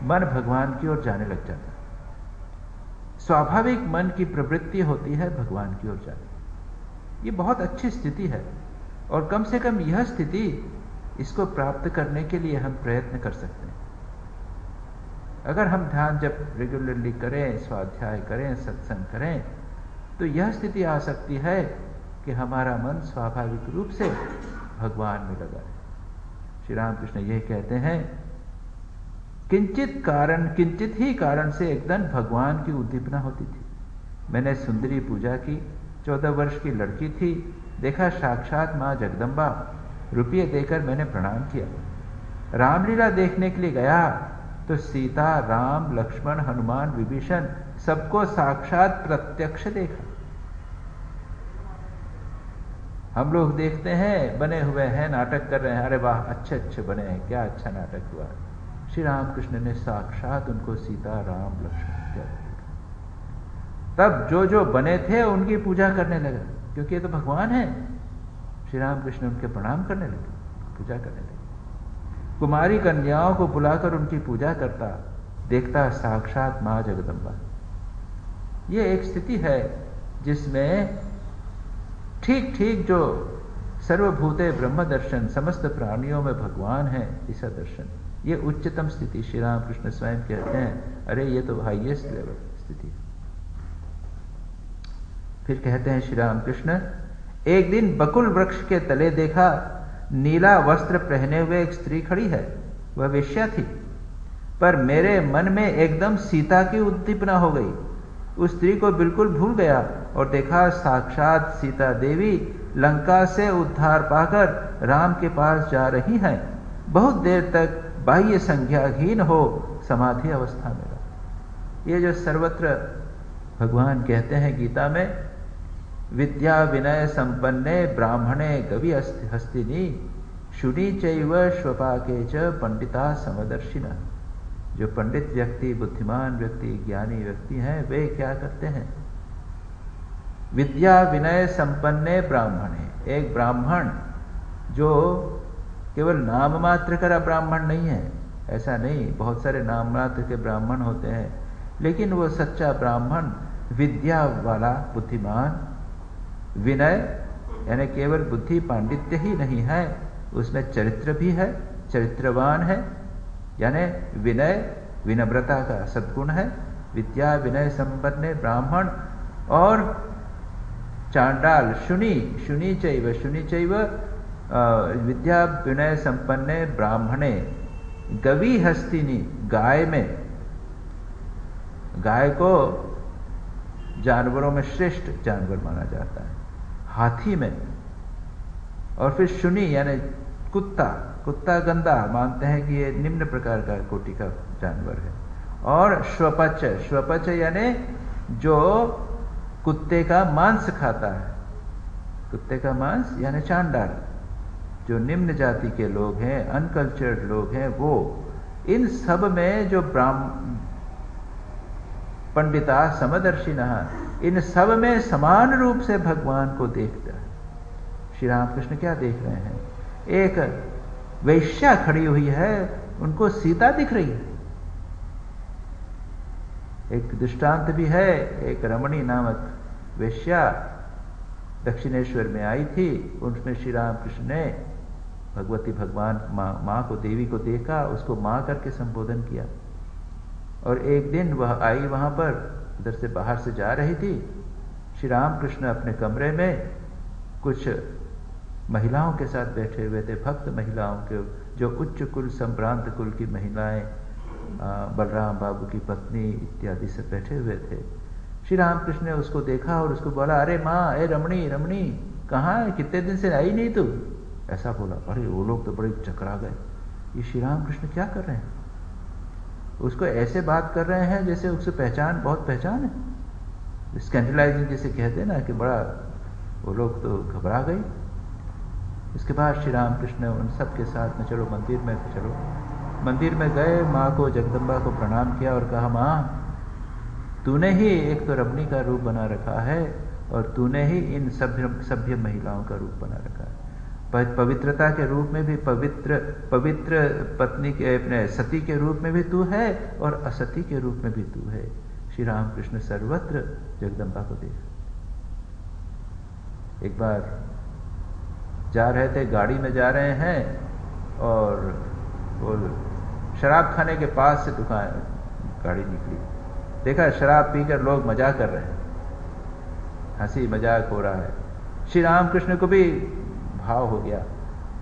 मन भगवान की ओर जाने लग जाता है। स्वाभाविक मन की प्रवृत्ति होती है भगवान की ओर जाने। ये बहुत अच्छी स्थिति है, और कम से कम यह स्थिति, इसको प्राप्त करने के लिए हम प्रयत्न कर सकते हैं। अगर हम ध्यान जब रेगुलरली करें, स्वाध्याय करें, सत्संग करें, तो यह स्थिति आ सकती है कि हमारा मन स्वाभाविक रूप से भगवान में लगा है। श्री रामकृष्ण यह कहते हैं, किंचित ही कारण से एकदम भगवान की उद्दीपना होती थी। मैंने सुंदरी पूजा की, 14 वर्ष की लड़की थी, देखा साक्षात माँ जगदम्बा, रुपये देकर मैंने प्रणाम किया। रामलीला देखने के लिए गया तो सीता, राम, लक्ष्मण, हनुमान, विभीषण सबको साक्षात प्रत्यक्ष देखा। हम लोग देखते हैं बने हुए हैं, नाटक कर रहे हैं, अरे वाह अच्छे अच्छे बने हैं, क्या अच्छा नाटक हुआ। श्री रामकृष्ण ने साक्षात उनको सीता, राम, लक्ष्मण इत्यादि देखा। तब जो जो बने थे उनकी पूजा करने लगा, क्योंकि ये तो भगवान है। श्री रामकृष्ण उनके प्रणाम करने लगे, पूजा करने लगे। कुमारी कन्याओं को बुलाकर उनकी पूजा करता, देखता साक्षात माँ जगदम्बा। ये एक स्थिति है जिसमें ठीक ठीक जो सर्वभूते ब्रह्म दर्शन, समस्त प्राणियों में भगवान है, ऐसा दर्शन, ये उच्चतम स्थिति। श्री रामकृष्ण स्वयं कहते हैं अरे ये तो हाईएस्ट लेवल स्थिति। फिर कहते हैं श्री रामकृष्ण, एक दिन बकुल वृक्ष के तले देखा, नीला वस्त्र पहने हुए एक स्त्री खड़ी है। वह वेश्या थी, पर मेरे मन में एकदम सीता की उद्दीपना हो गई। उस स्त्री को बिल्कुल भूल गया और देखा साक्षात सीता देवी लंका से उद्धार पाकर राम के पास जा रही हैं। बहुत देर तक बाह्य संज्ञाहीन हो समाधि अवस्था में रहा। ये जो सर्वत्र भगवान कहते हैं गीता में, विद्या विनय संपन्ने ब्राह्मणे गवि हस्तिनी शुनि चैव श्वपाके च पंडिता समदर्शिना। जो पंडित व्यक्ति, बुद्धिमान व्यक्ति, ज्ञानी व्यक्ति हैं, वे क्या करते हैं? विद्या विनय संपन्ने ब्राह्मणे, एक ब्राह्मण जो केवल नाम मात्र का ब्राह्मण नहीं है, ऐसा नहीं, बहुत सारे नाम मात्र के ब्राह्मण होते हैं, लेकिन वो सच्चा ब्राह्मण विद्या वाला, बुद्धिमान, विनय, यानी केवल बुद्धि पांडित्य ही नहीं है, उसमें चरित्र भी है, चरित्रवान है, यानी विनय, विनम्रता का सद्गुण है, विद्या विनय संपन्न ब्राह्मण। और चांडाल शुनि चैव विद्या विनय संपन्ने ब्राह्मणे गवी हस्तिनी, गाय में, गाय को जानवरों में श्रेष्ठ जानवर माना जाता है, हाथी में, और फिर शुनि यानी कुत्ता गंदा मानते हैं कि ये निम्न प्रकार का कोटि का जानवर है। और श्वपच यानी जो कुत्ते का मांस खाता है, कुत्ते का मांस यानी चांडाल, जो निम्न जाति के लोग हैं, अनकल्चर्ड लोग हैं, वो इन सब में जो पंडिता समदर्शिनः, इन सब में समान रूप से भगवान को देखता है। श्री रामकृष्ण क्या देख रहे हैं? एक वैश्या खड़ी हुई है, उनको सीता दिख रही है। एक दृष्टांत भी है, एक रमणी नामक वैश्या दक्षिणेश्वर में आई थी, उसमें श्री रामकृष्ण ने भगवती भगवान माँ को, देवी को देखा, उसको माँ करके संबोधन किया। और एक दिन वह आई वहां पर, उधर से बाहर से जा रही थी, श्री रामकृष्ण अपने कमरे में कुछ महिलाओं के साथ बैठे हुए थे, भक्त महिलाओं के, जो उच्च कुल संभ्रांत कुल की महिलाएं, बलराम बाबू की पत्नी इत्यादि से बैठे हुए थे। श्री रामकृष्ण ने उसको देखा और उसको बोला, अरे माँ, ए रमणी कहाँ है, कितने दिन से आई नहीं तू, ऐसा बोला। अरे वो लोग तो बड़े चकरा गए, ये श्री रामकृष्ण क्या कर रहे हैं, उसको ऐसे बात कर रहे हैं जैसे उससे बहुत पहचान है, स्कैंडलाइजिंग जैसे कहते हैं ना, कि बड़ा, वो लोग तो घबरा गई। इसके बाद श्री रामकृष्ण ने उन सब के साथ में, चलो मंदिर में चलो, मंदिर में गए, माँ को, जगदम्बा को प्रणाम किया और कहा, माँ तूने ही एक तो रमणी का रूप बना रखा है, और तूने ही इन सभ्य महिलाओं का रूप बना रखा है। पवित्रता के रूप में भी पवित्र पत्नी के, अपने सती के रूप में भी तू है, और असती के रूप में भी तू है। श्री रामकृष्ण सर्वत्र जगदम्बा को देखा। एक बार जा रहे थे, गाड़ी में जा रहे हैं, और वो शराब खाने के पास से दुकान, गाड़ी निकली, देखा शराब पीकर लोग मजाक कर रहे हैं, हंसी मजाक हो रहा है। श्री रामकृष्ण को भी भाव हो गया,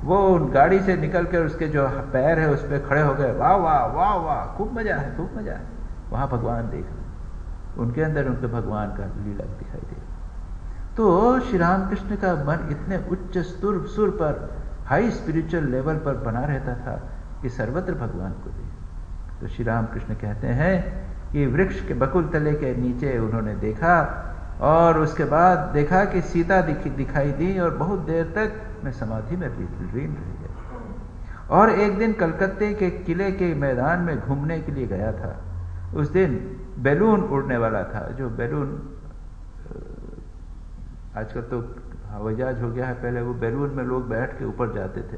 वो गाड़ी से निकलकर उसके जो पैर है उस पर खड़े हो गए, वाह वाह वाह वाह, खूब मजा है, खूब मजा है। वहां भगवान देख रहे, उनके अंदर उनके भगवान का लीला दिखाई दे। तो श्री रामकृष्ण का मन इतने उच्च सुर पर, हाई स्पिरिचुअल लेवल पर बना रहता था कि सर्वत्र भगवान को देख। तो श्री रामकृष्ण कहते हैं कि वृक्ष के बकुल तले के नीचे उन्होंने देखा, और उसके बाद देखा कि सीता दिखाई दी, और बहुत देर तक मैं समाधि में लीन रह गया। और एक दिन कलकत्ते के किले के मैदान में घूमने के लिए गया था। उस दिन बैलून उड़ने वाला था, जो बैलून आजकल तो हवाई जहाज हो गया है, पहले वो बैलून में लोग बैठ के ऊपर जाते थे,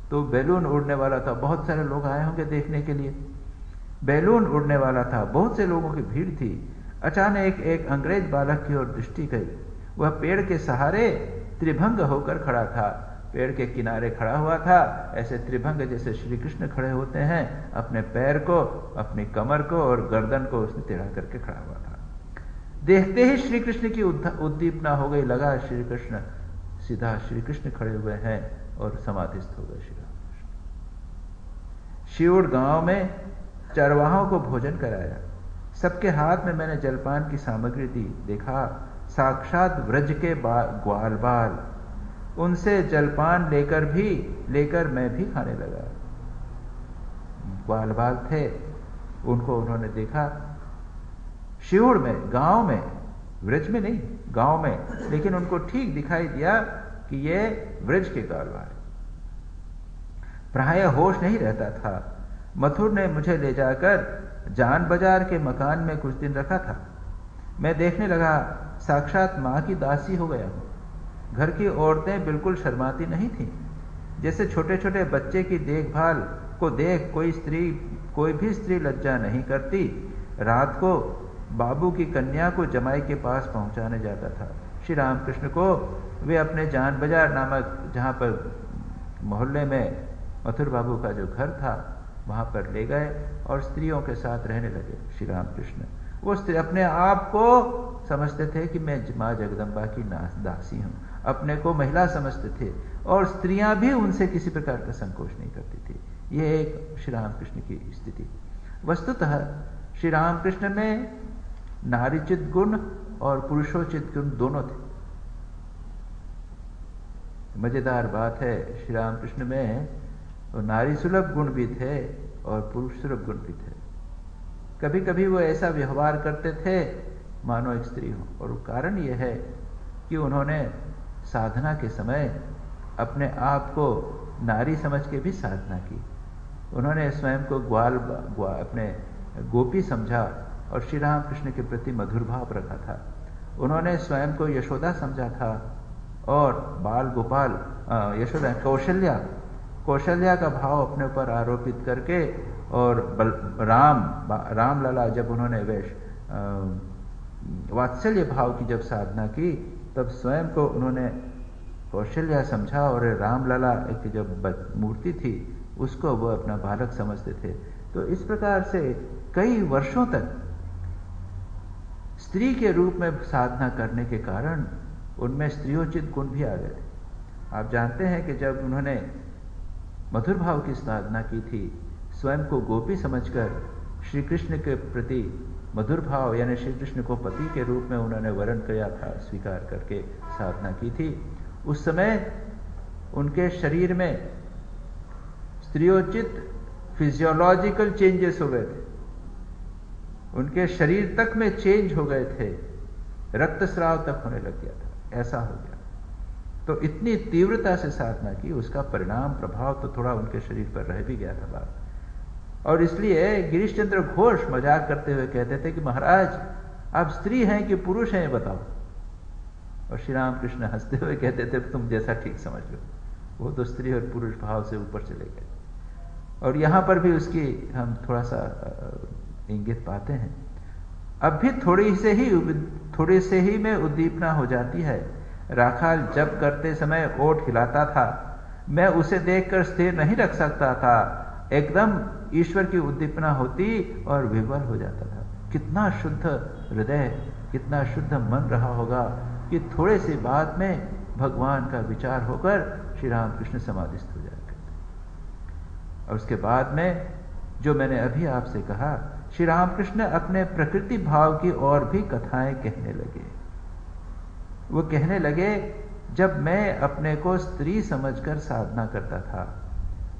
तो बैलून उड़ने वाला था। बहुत सारे लोग आए होंगे देखने के लिए, बैलून उड़ने वाला था, बहुत से लोगों की भीड़ थी। अचानक एक अंग्रेज बालक की ओर दृष्टि गई, वह पेड़ के सहारे त्रिभंग होकर खड़ा था, पेड़ के किनारे खड़ा हुआ था, ऐसे त्रिभंग जैसे श्री कृष्ण खड़े होते हैं, अपने पैर को, अपनी कमर को और गर्दन को उसने टेढ़ा करके खड़ा हुआ था। देखते ही श्री कृष्ण की उद्दीपना हो गई, लगा श्री कृष्ण, सीधा श्री कृष्ण खड़े हुए हैं, और समाधिस्थ हो गए श्री रामकृष्ण। शिवड़ गांव में चरवाहों को भोजन कराया, सबके हाथ में मैंने जलपान की सामग्री दी, देखा साक्षात व्रज के ग्वाल बाल, उनसे जलपान लेकर मैं भी खाने लगा। ग्वाल बाल थे, उनको उन्होंने देखा शिवड़ में, गांव में, व्रज में नहीं, गांव में, लेकिन उनको ठीक दिखाई दिया कि ये व्रज के ग्वाल बाल। प्रायः होश नहीं रहता था। मथुर ने मुझे ले जाकर जान बाजार के मकान में कुछ दिन रखा था। मैं देखने लगा साक्षात मां की दासी हो गया हूं। घर की औरतें बिल्कुल शर्माती नहीं थीं। जैसे छोटे छोटे बच्चे की देखभाल को देख कोई भी स्त्री लज्जा नहीं करती। रात को बाबू की कन्या को जमाई के पास पहुंचाने जाता था। श्री रामकृष्ण को वे अपने जान बाजार नामक, जहाँ पर मोहल्ले में मथुर बाबू का जो घर था, वहाँ पर ले गए और स्त्रियों के साथ रहने लगे। श्री रामकृष्ण वो स्त्री अपने आप को समझते थे कि मैं माँ जगदम्बा की दासी हूँ, अपने को महिला समझते थे, और स्त्रियां भी उनसे किसी प्रकार का संकोच नहीं करती थी। ये एक श्री रामकृष्ण की स्थिति। वस्तुतः श्री रामकृष्ण में नारीचित गुण और पुरुषोचित गुण दोनों थे। मजेदार बात है, श्री रामकृष्ण में नारी सुलभ गुण भी थे और पुरुष सुलभ गुण भी थे। कभी कभी वो ऐसा व्यवहार करते थे मानो एक स्त्री हो, और कारण यह है कि उन्होंने साधना के समय अपने आप को नारी समझ के भी साधना की। उन्होंने स्वयं को अपने गोपी समझा और श्री रामकृष्ण के प्रति मधुर भाव रखा था। उन्होंने स्वयं को यशोदा समझा था और बाल गोपाल यशोदा कौशल्या का भाव अपने ऊपर आरोपित करके, और रामलला जब उन्होंने वात्सल्य भाव की जब साधना की, तब स्वयं को उन्होंने कौशल्या समझा, और रामलला एक जब मूर्ति थी उसको वो अपना बालक समझते थे। तो इस प्रकार से कई वर्षों तक स्त्री के रूप में साधना करने के कारण उनमें स्त्रियोचित गुण भी आ गए थे। आप जानते हैं कि जब उन्होंने मधुर भाव की साधना की थी, स्वयं को गोपी समझकर श्री कृष्ण के प्रति मधुर भाव, यानी श्री कृष्ण को पति के रूप में उन्होंने वर्ण किया था, स्वीकार करके साधना की थी, उस समय उनके शरीर में स्त्रियोचित फिजियोलॉजिकल चेंजेस हो गए थे। उनके शरीर तक में चेंज हो गए थे, रक्तस्राव तक होने लग गया था, ऐसा हो गया। तो इतनी तीव्रता से साधना की, उसका परिणाम प्रभाव तो थोड़ा उनके शरीर पर रह भी गया था बात। और इसलिए गिरीश चंद्र घोष मजाक करते हुए कहते थे कि महाराज आप स्त्री हैं कि पुरुष हैं बताओ। और श्री रामकृष्ण हंसते हुए कहते थे तुम जैसा ठीक समझ लो। वो तो स्त्री और पुरुष भाव से ऊपर चले गए। और यहां पर भी उसकी हम थोड़ा सा इंगित पाते हैं। अब भी थोड़ी से ही में उद्दीपना हो जाती है। राखाल जब करते समय ओठ हिलाता था, मैं उसे देखकर स्थिर नहीं रख सकता था, एकदम ईश्वर की उद्दीपना होती और विह्वल हो जाता था। कितना शुद्ध हृदय, कितना शुद्ध मन रहा होगा कि थोड़े सी बात में भगवान का विचार होकर श्री रामकृष्ण समाधिस्थ हो जाया करते। और उसके बाद में जो मैंने अभी आपसे कहा, श्री रामकृष्ण अपने प्रकृति भाव की और भी कथाएं कहने लगे। वो कहने लगे, जब मैं अपने को स्त्री समझकर साधना करता था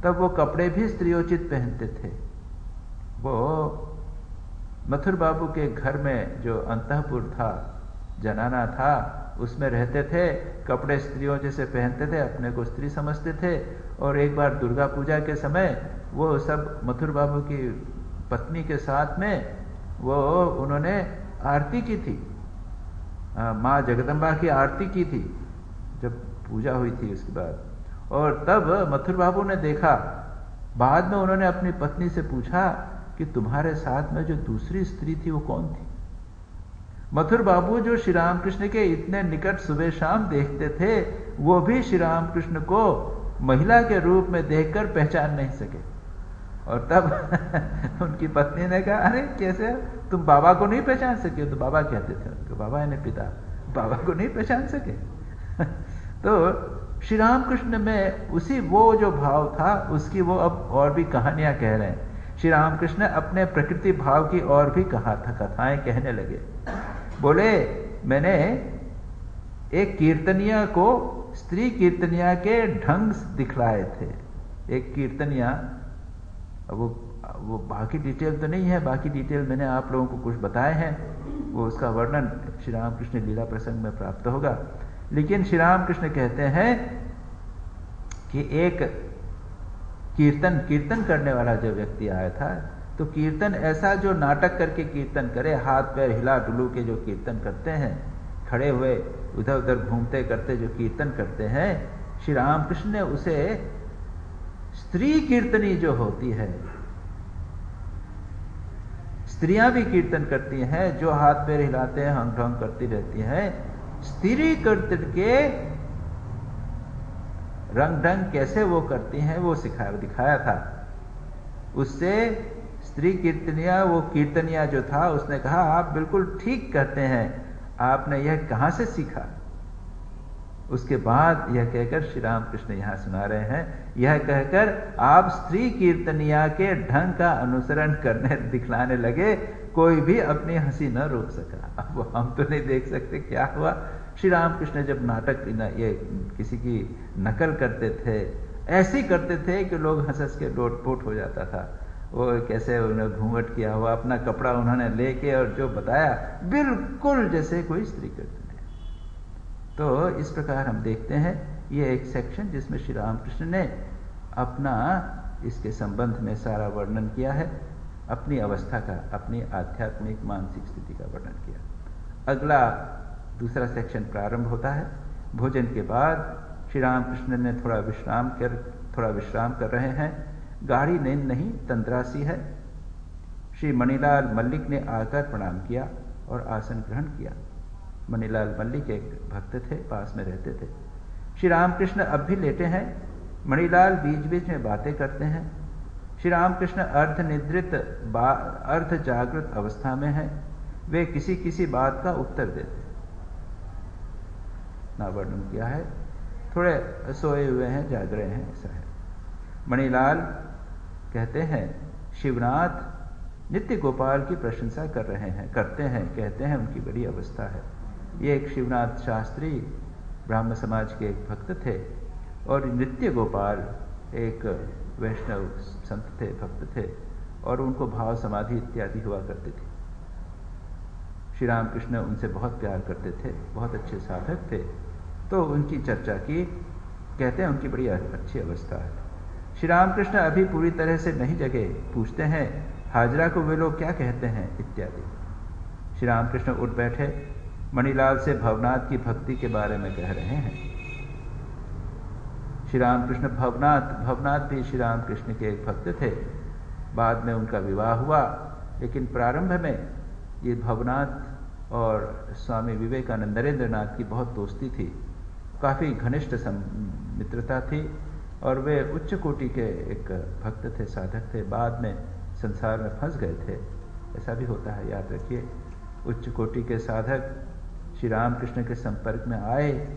तब वो कपड़े भी स्त्रियोचित पहनते थे। वो मथुर बाबू के घर में जो अंतःपुर था, जनाना था, उसमें रहते थे, कपड़े स्त्रियों जैसे पहनते थे, अपने को स्त्री समझते थे। और एक बार दुर्गा पूजा के समय वो सब मथुर बाबू की पत्नी के साथ में उन्होंने आरती की थी, माँ जगदम्बा की आरती की थी जब पूजा हुई थी उसके बाद। और तब मथुर बाबू ने देखा, बाद में उन्होंने अपनी पत्नी से पूछा कि तुम्हारे साथ में जो दूसरी स्त्री थी वो कौन थी। मथुर बाबू जो श्री रामकृष्ण के इतने निकट सुबह शाम देखते थे, वो भी श्री रामकृष्ण को महिला के रूप में देखकर पहचान नहीं सके। और तब उनकी पत्नी ने कहा, अरे कैसे तुम बाबा को नहीं पहचान सके? तो बाबा कहते थे उनको, बाबा यानी पिता, बाबा को नहीं पहचान सके। तो श्री रामकृष्ण में उसी वो जो भाव था उसकी वो अब और भी कहानियां कह रहे हैं। श्री रामकृष्ण अपने प्रकृति भाव की और भी कथाएं कहने लगे। बोले, मैंने एक कीर्तनिया को स्त्री कीर्तनिया के ढंग दिखलाए थे। एक कीर्तनिया, वो बाकी डिटेल तो नहीं है, बाकी डिटेल मैंने आप लोगों को कुछ बताए हैं, वो उसका वर्णन श्री रामकृष्ण लीला प्रसंग में प्राप्त होगा। लेकिन श्री रामकृष्ण कहते हैं कि एक कीर्तन करने वाला जो व्यक्ति आया था, तो कीर्तन ऐसा जो नाटक करके कीर्तन करे, हाथ पैर हिला डुलू के जो कीर्तन करते हैं, खड़े हुए उधर उधर घूमते करते जो कीर्तन करते हैं, श्री रामकृष्ण ने उसे स्त्री कीर्तनी जो होती है, स्त्रियां भी कीर्तन करती हैं, जो हाथ पैर हिलाते हैं, हंग ढोंग करती रहती हैं, स्त्री कीर्तन के रंग ढंग कैसे वो करती हैं वो दिखाया था। उससे स्त्री कीर्तनिया, वो कीर्तनिया जो था, उसने कहा आप बिल्कुल ठीक कहते हैं, आपने यह कहां से सीखा? उसके बाद यह कहकर श्री रामकृष्ण यहां सुना रहे हैं, यह कहकर आप स्त्री कीर्तनिया के ढंग का अनुसरण करने दिखलाने लगे, कोई भी अपनी हंसी न रोक सका। अब हम तो नहीं देख सकते क्या हुआ। श्री रामकृष्ण जब नाटक ये किसी की नकल करते थे, ऐसे करते थे कि लोग हंस हंस के लोटपोट हो जाता था। वो कैसे उन्होंने घूंघट किया हुआ, अपना कपड़ा उन्होंने लेके और जो बताया बिल्कुल जैसे कोई स्त्री करती है। तो इस प्रकार हम देखते हैं ये एक सेक्शन जिसमें श्री रामकृष्ण ने अपना इसके संबंध में सारा वर्णन किया है, अपनी अवस्था का, अपनी आध्यात्मिक मानसिक स्थिति का वर्णन किया। अगला दूसरा सेक्शन प्रारंभ होता है। भोजन के बाद श्री रामकृष्ण ने थोड़ा विश्राम कर रहे हैं। गाढ़ी नींद नहीं, तंद्रा सी है। श्री मणिलाल मल्लिक ने आकर प्रणाम किया और आसन ग्रहण किया। मणिलाल मल्लिक एक भक्त थे, पास में रहते थे। श्री रामकृष्ण अब भी लेटे हैं। मणिलाल बीच बीच में बातें करते हैं। श्री रामकृष्ण अर्ध जागृत अवस्था में हैं। वे किसी किसी बात का उत्तर देते हैं। ना वर्णन किया है, थोड़े सोए हुए हैं, जाग रहे हैं, ऐसा है। मणिलाल कहते हैं शिवनाथ नित्य गोपाल की प्रशंसा करते हैं, कहते हैं उनकी बड़ी अवस्था है। ये एक शिवनाथ शास्त्री ब्राह्म समाज के एक भक्त थे और नित्य गोपाल एक वैष्णव संत थे, भक्त थे, और उनको भाव समाधि इत्यादि हुआ करती थी। श्री रामकृष्ण उनसे बहुत प्यार करते थे, बहुत अच्छे साधक थे। तो उनकी चर्चा की, कहते हैं उनकी बड़ी अच्छी अवस्था है। श्री रामकृष्ण अभी पूरी तरह से नहीं जगे, पूछते हैं हाजरा को वे लोग क्या कहते हैं इत्यादि। श्री रामकृष्ण उठ बैठे, मणिलाल से भवनाथ की भक्ति के बारे में कह रहे हैं। श्री रामकृष्ण भवनाथ भी श्री रामकृष्ण के एक भक्त थे। बाद में उनका विवाह हुआ, लेकिन प्रारंभ में ये भवनाथ और स्वामी विवेकानंद नरेंद्रनाथ की बहुत दोस्ती थी, काफ़ी घनिष्ठ मित्रता थी, और वे उच्च कोटि के एक भक्त थे, साधक थे। बाद में संसार में फंस गए थे, ऐसा भी होता है, याद रखिए। उच्च कोटि के साधक श्री रामकृष्ण के संपर्क में आए,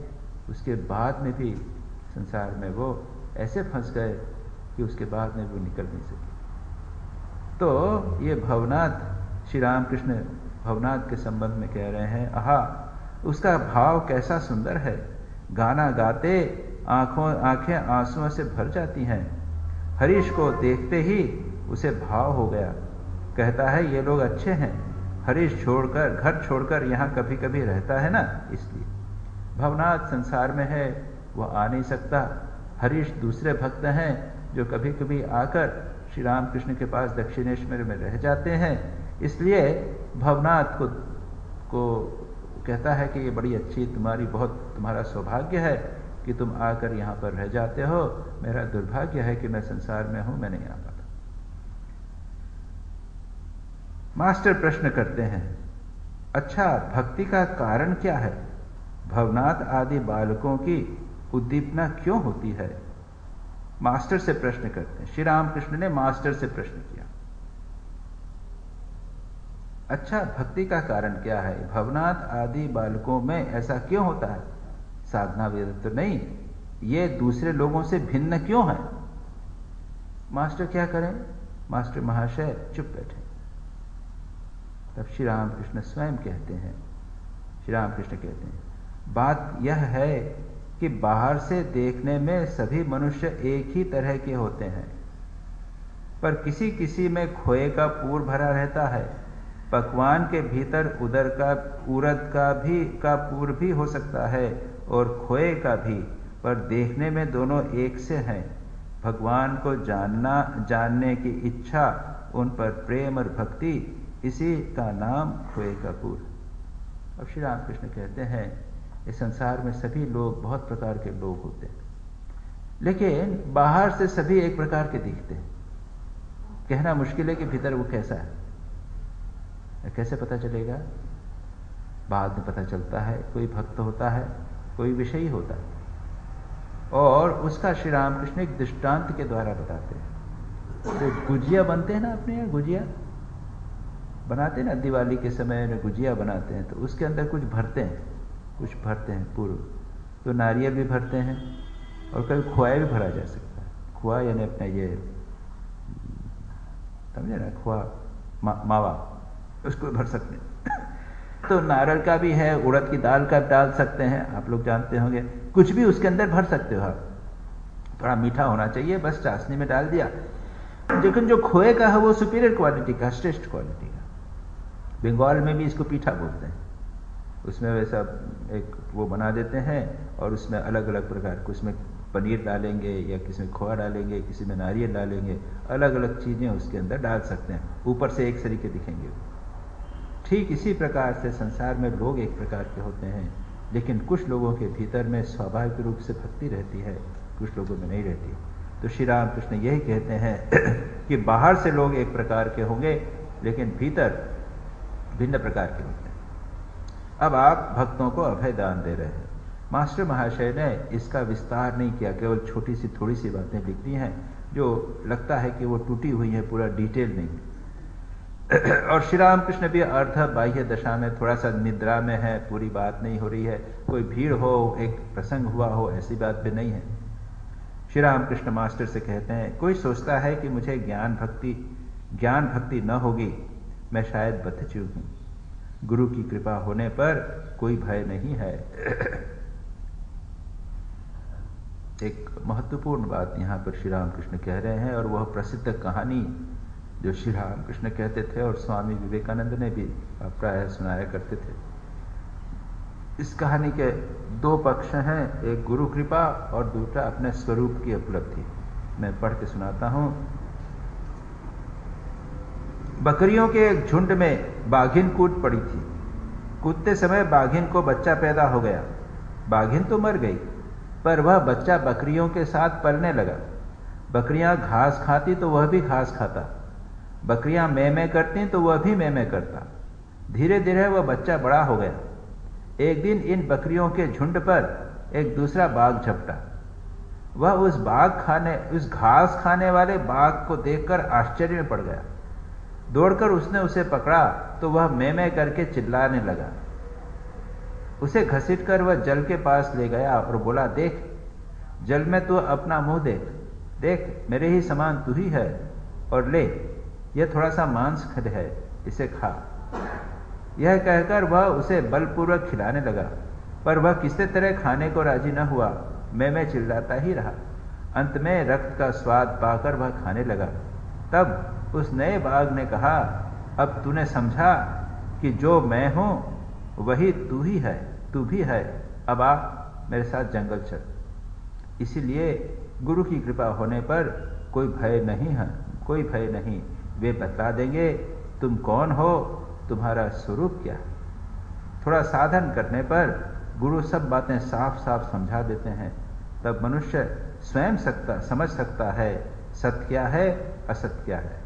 उसके बाद में भी संसार में वो ऐसे फंस गए कि उसके बाद में वो निकल नहीं सके। तो ये भवनाथ, श्री रामकृष्ण भवनाथ के संबंध में कह रहे हैं, आहा उसका भाव कैसा सुंदर है, गाना गाते आंखें आंसुओं से भर जाती हैं। हरीश को देखते ही उसे भाव हो गया, कहता है ये लोग अच्छे हैं। हरीश घर छोड़कर यहाँ कभी कभी रहता है ना, इसलिए। भवनाथ संसार में है, वो आ नहीं सकता। हरीश दूसरे भक्त हैं जो कभी कभी आकर श्री रामकृष्ण के पास दक्षिणेश्वर में रह जाते हैं, इसलिए भवनाथ को कहता है कि ये बड़ी अच्छी तुम्हारा सौभाग्य है कि तुम आकर यहाँ पर रह जाते हो। मेरा दुर्भाग्य है कि मैं संसार में हूं, मैं नहीं आ पाता। मास्टर प्रश्न करते हैं, अच्छा भक्ति का कारण क्या है? भवनाथ आदि बालकों की उद्दीपना क्यों होती है? मास्टर से प्रश्न करते हैं। श्री रामकृष्ण ने मास्टर से प्रश्न किया, अच्छा भक्ति का कारण क्या है? भवनाथ आदि बालकों में ऐसा क्यों होता है? साधना वेद तो नहीं, ये दूसरे लोगों से भिन्न क्यों है? मास्टर क्या करें? मास्टर महाशय चुप बैठे। तब श्री रामकृष्ण स्वयं कहते हैं, श्री रामकृष्ण कहते हैं, बात यह है कि बाहर से देखने में सभी मनुष्य एक ही तरह के होते हैं, पर किसी किसी में खोए का पूर भरा रहता है। पकवान के भीतर उड़द का पूर भी हो सकता है और खोए का भी, पर देखने में दोनों एक से हैं। भगवान को जानने की इच्छा, उन पर प्रेम और भक्ति, इसी का नाम खोए का पूर। अब श्री रामकृष्ण कहते हैं इस संसार में सभी लोग बहुत प्रकार के लोग होते हैं, लेकिन बाहर से सभी एक प्रकार के दिखते हैं। कहना मुश्किल है कि भीतर वो कैसा है, कैसे पता चलेगा? बाद में पता चलता है। कोई भक्त होता है, कोई विषयी होता है, और उसका श्री रामकृष्ण एक दृष्टांत के द्वारा बताते हैं। तो गुजिया बनते हैं ना, अपने यहाँ गुजिया बनाते हैं ना, दिवाली के समय में गुजिया बनाते हैं, तो उसके अंदर कुछ भरते हैं पूर्व। तो नारियल भी भरते हैं, और कभी खोया भी भरा जा सकता है। खोआ यानी अपना ये समझे ना, खोआ मावा, उसको भर सकते हैं। तो नारियल का भी है, उड़द की दाल का डाल सकते हैं, आप लोग जानते होंगे। कुछ भी उसके अंदर भर सकते हो आप। थोड़ा मीठा होना चाहिए, बस चाशनी में डाल दिया। लेकिन जो खोए का है वो सुपीरियर क्वालिटी का, श्रेष्ठ क्वालिटी का। बंगाल में भी इसको पीठा बोलते हैं। उसमें वैसा एक वो बना देते हैं, और उसमें अलग अलग प्रकार के, उसमें पनीर डालेंगे, या किसी में खोआ डालेंगे, किसी में नारियल डालेंगे, अलग अलग चीज़ें उसके अंदर डाल सकते हैं। ऊपर से एक तरीके दिखेंगे। ठीक इसी प्रकार से संसार में लोग एक प्रकार के होते हैं, लेकिन कुछ लोगों के भीतर में स्वाभाविक रूप से भक्ति रहती है, कुछ लोगों में नहीं रहती। तो श्री रामकृष्ण यही कहते हैं कि बाहर से लोग एक प्रकार के होंगे, लेकिन भीतर भिन्न प्रकार के होते हैं। अब आप भक्तों को अभय दान दे रहे हैं। मास्टर महाशय ने इसका विस्तार नहीं किया, केवल छोटी सी थोड़ी सी बातें लिख दी हैं, जो लगता है कि वो टूटी हुई है, पूरा डिटेल नहीं। और श्री रामकृष्ण भी अर्ध बाह्य दशा में, थोड़ा सा निद्रा में है, पूरी बात नहीं हो रही है। कोई भीड़ हो, एक प्रसंग हुआ हो, ऐसी बात भी नहीं है। श्री रामकृष्ण मास्टर से कहते हैं, कोई सोचता है कि मुझे ज्ञान भक्ति न होगी, मैं शायद बद्धचूक हूं। गुरु की कृपा होने पर कोई भय नहीं है। एक महत्वपूर्ण बात यहाँ पर श्री रामकृष्ण कह रहे हैं, और वह प्रसिद्ध कहानी जो श्री रामकृष्ण कहते थे और स्वामी विवेकानंद ने भी प्रायः सुनाया करते थे। इस कहानी के दो पक्ष हैं, एक गुरु कृपा और दूसरा अपने स्वरूप की उपलब्धि। मैं पढ़ के सुनाता हूं। बकरियों के एक झुंड में बाघिन कूद पड़ी थी। कूदते समय बाघिन को बच्चा पैदा हो गया। बाघिन तो मर गई, पर वह बच्चा बकरियों के साथ पलने लगा। बकरियां घास खाती तो वह भी घास खाता, बकरियां मैं करती तो वह भी मैं करता। धीरे धीरे वह बच्चा बड़ा हो गया। एक दिन इन बकरियों के झुंड पर एक दूसरा बाघ झपटा। वह उस घास खाने वाले बाघ को देखकर आश्चर्य में पड़ गया। दौड़कर उसने उसे पकड़ा तो वह मैं करके चिल्लाने लगा। उसे घसीटकर वह जल के पास ले गया और बोला, देख जल में तू अपना मुंह देख, देख मेरे ही समान तू ही है, और ले यह थोड़ा सा मांस है, इसे खा। यह कहकर वह उसे बलपूर्वक खिलाने लगा, पर वह किसी तरह खाने को राजी न हुआ। मैं चिल्लाता ही रहा। अंत में रक्त का स्वाद पाकर वह खाने लगा। तब उस नए बाघ ने कहा, अब तूने समझा कि जो मैं हूं वही तू ही है, तू भी है। अब आ मेरे साथ जंगल चल। इसीलिए गुरु की कृपा होने पर कोई भय नहीं है, कोई भय नहीं। वे बता देंगे तुम कौन हो, तुम्हारा स्वरूप क्या है। थोड़ा साधन करने पर गुरु सब बातें साफ साफ समझा देते हैं। तब मनुष्य स्वयं समझ सकता है सत्य क्या है, असत्य क्या है।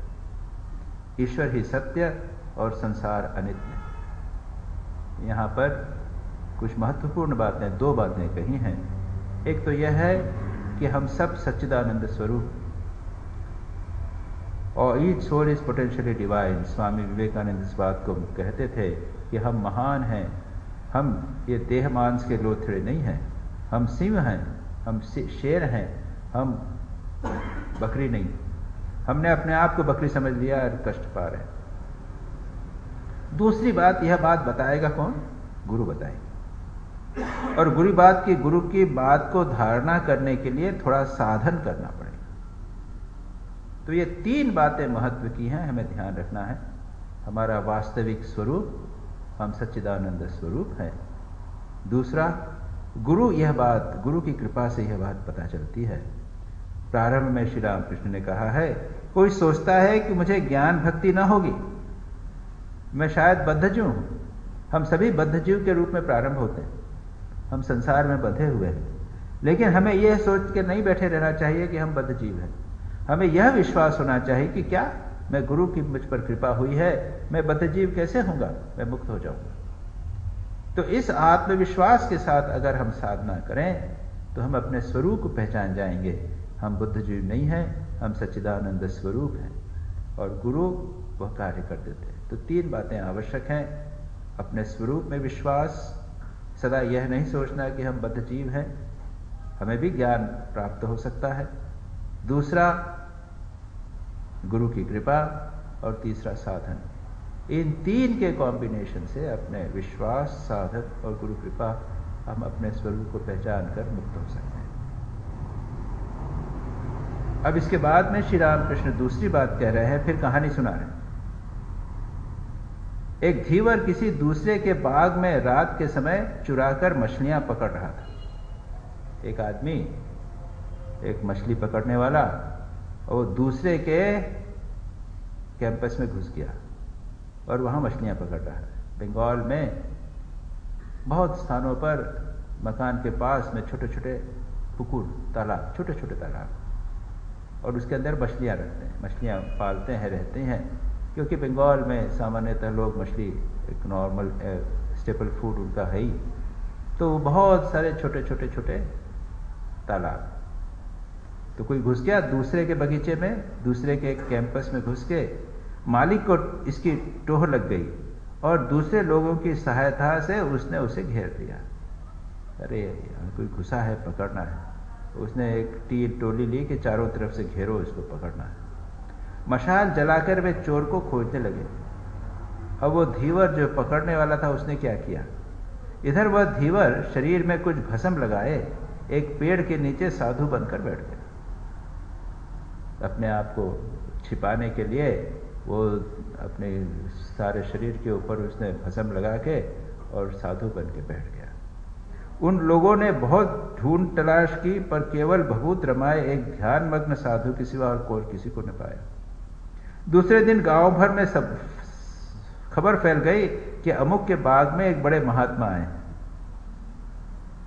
ईश्वर ही सत्य और संसार अनित्य। यहाँ पर कुछ महत्वपूर्ण बातें, दो बातें कही हैं। एक तो यह है कि हम सब सच्चिदानंद स्वरूप, और each soul is potentially divine. Swami Vivekananda इस बात को कहते थे कि हम महान हैं, हम ये देह मांस के लोथड़े नहीं हैं, हम सिंह हैं, हम शेर हैं, हम बकरी नहीं। हमने अपने आप को बकरी समझ लिया और कष्ट पा रहे हैं। दूसरी बात, यह बात बताएगा कौन? गुरु बताएगा। और गुरु की बात को धारणा करने के लिए थोड़ा साधन करना पड़ेगा। तो ये तीन बातें महत्व की हैं, हमें ध्यान रखना है। हमारा वास्तविक स्वरूप, हम सच्चिदानंद स्वरूप हैं। दूसरा, गुरु की कृपा से यह बात पता चलती है। प्रारंभ में श्री रामकृष्ण ने कहा है, कोई सोचता है कि मुझे ज्ञान भक्ति न होगी, मैं शायद बद्धजू हूं। हम सभी बद्ध जीव के रूप में प्रारंभ होते हैं, हम संसार में बंधे हुए हैं, लेकिन हमें यह सोच के नहीं बैठे रहना चाहिए कि हम बद्ध जीव हैं। हमें यह विश्वास होना चाहिए कि क्या मैं गुरु की मुझ पर कृपा हुई है, मैं बद्ध जीव कैसे होऊंगा, मैं मुक्त हो जाऊंगा। तो इस आत्मविश्वास के साथ अगर हम साधना करें तो हम अपने स्वरूप को पहचान जाएंगे। हम बुद्ध जीव नहीं हैं, हम सच्चिदानंद स्वरूप हैं और गुरु वह कार्य कर देते हैं। तो 3 बातें आवश्यक हैं। अपने स्वरूप में विश्वास, सदा यह नहीं सोचना कि हम बद्ध जीव हैं, हमें भी ज्ञान प्राप्त हो सकता है। दूसरा, गुरु की कृपा, और तीसरा साधन। इन 3 के कॉम्बिनेशन से अपने विश्वास, साधन और गुरु कृपा हम अपने स्वरूप को पहचान कर मुक्त हो सकते हैं। अब इसके बाद में श्री रामकृष्ण दूसरी बात कह रहे हैं, फिर कहानी सुना रहे हैं। एक धीवर किसी दूसरे के बाग में रात के समय चुराकर मछलियां पकड़ रहा था। एक आदमी, एक मछली पकड़ने वाला, और दूसरे के कैंपस में घुस गया और वहां मछलियां पकड़ रहा है। बंगाल में बहुत स्थानों पर मकान के पास में छोटे छोटे पुकुर, तालाब, छोटे छोटे तालाब, और उसके अंदर मछलियां रखते हैं, मछलियां पालते हैं, रहते हैं। क्योंकि बंगाल में सामान्यतः लोग मछली एक नॉर्मल स्टेपल फूड उनका है ही, तो बहुत सारे छोटे छोटे छोटे तालाब। तो कोई घुस गया दूसरे के बगीचे में, दूसरे के कैंपस में घुस के, मालिक को इसकी टोह लग गई और दूसरे लोगों की सहायता से उसने उसे घेर दिया। अरे यहाँ कोई घुसा है, पकड़ना है। उसने एक टोली ली कि चारों तरफ से घेरो, इसको पकड़ना है। मशाल जलाकर वे चोर को खोजने लगे। अब वो धीवर जो पकड़ने वाला था उसने क्या किया, इधर वह धीवर शरीर में कुछ भस्म लगाए एक पेड़ के नीचे साधु बनकर बैठ गया। अपने आप को छिपाने के लिए वो अपने सारे शरीर के ऊपर उसने भस्म लगा के और साधु बन के बैठ गया। उन लोगों ने बहुत ढूंढ तलाश की, पर केवल भभूत रमाए एक ध्यान मग्न साधु के सिवा और किसी को न पाया। दूसरे दिन गांव भर में सब खबर फैल गई कि अमुक के बाग में एक बड़े महात्मा आए।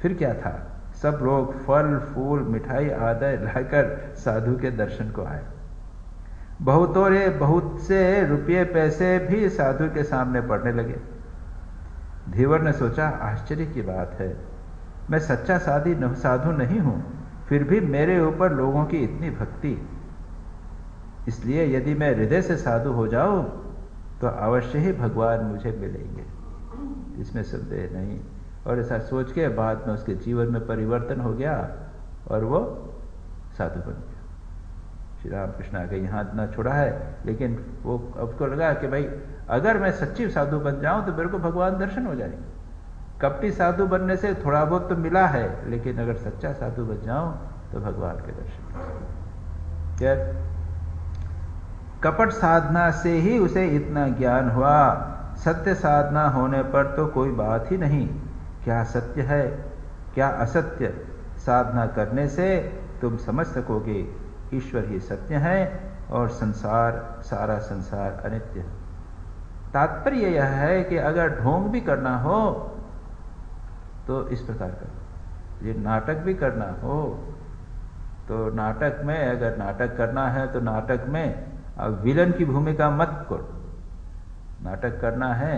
फिर क्या था, सब लोग फल फूल मिठाई आदि लाकर साधु के दर्शन को आए। बहुत से रुपये पैसे भी साधु के सामने पड़ने लगे। धीवर ने सोचा, आश्चर्य की बात है, मैं सच्चा साधु नहीं हूं, फिर भी मेरे ऊपर लोगों की इतनी भक्ति। इसलिए यदि मैं हृदय से साधु हो जाऊं तो अवश्य ही भगवान मुझे मिलेंगे, इसमें संदेह नहीं। और ऐसा सोच के बाद में उसके जीवन में परिवर्तन हो गया और वो साधु बन गया। श्री रामकृष्ण आगे यहाँ न छोड़ा है, लेकिन वो अब को लगा कि भाई अगर मैं सच्ची साधु बन जाऊं तो मेरे को भगवान दर्शन हो जाएंगे। कपटी साधु बनने से थोड़ा बहुत तो मिला है, लेकिन अगर सच्चा साधु बन जाऊं तो भगवान के दर्शन। क्या कपट साधना से ही उसे इतना ज्ञान हुआ, सत्य साधना होने पर तो कोई बात ही नहीं। क्या सत्य है, क्या असत्य, साधना करने से तुम समझ सकोगे। ईश्वर ही सत्य है और संसार, सारा संसार अनित्य है। तात्पर्य यह है कि अगर ढोंग भी करना हो तो इस प्रकार करो। ये नाटक भी करना हो तो नाटक में, अगर नाटक करना है तो नाटक में अब विलन की भूमिका मत करो। नाटक करना है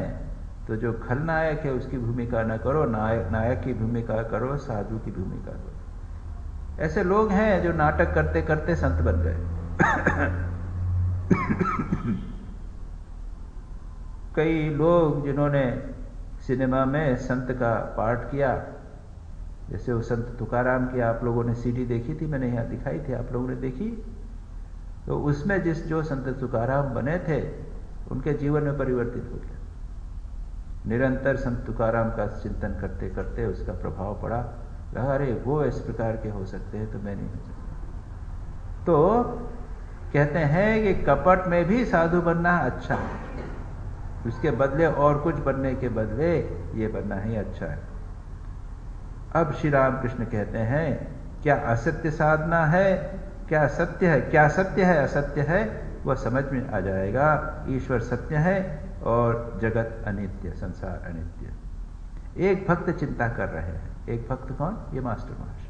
तो जो खलनायक है उसकी भूमिका न करो, नायक की भूमिका करो, साधु की भूमिका करो। ऐसे लोग हैं जो नाटक करते करते संत बन गए। कई लोग जिन्होंने सिनेमा में संत का पार्ट किया, जैसे वो संत तुकाराम की आप लोगों ने सीडी देखी थी, मैंने यहाँ दिखाई थी, आप लोगों ने देखी। तो उसमें जो संत तुकाराम बने थे उनके जीवन में परिवर्तित हो गया। निरंतर संत तुकाराम का चिंतन करते करते उसका प्रभाव पड़ा, लगा अरे वो इस प्रकार के हो सकते हैं तो मैं नहीं हो सकता। तो कहते हैं कि कपट में भी साधु बनना अच्छा है, उसके बदले और कुछ बनने के बदले ये बनना ही अच्छा है। अब श्री रामकृष्ण कहते हैं, क्या असत्य साधना है, क्या सत्य है, क्या सत्य है असत्य है, वह समझ में आ जाएगा। ईश्वर सत्य है, और जगत अनित्य, संसार अनित्य। एक भक्त चिंता कर रहे हैं। एक भक्त कौन? ये मास्टर महाशय,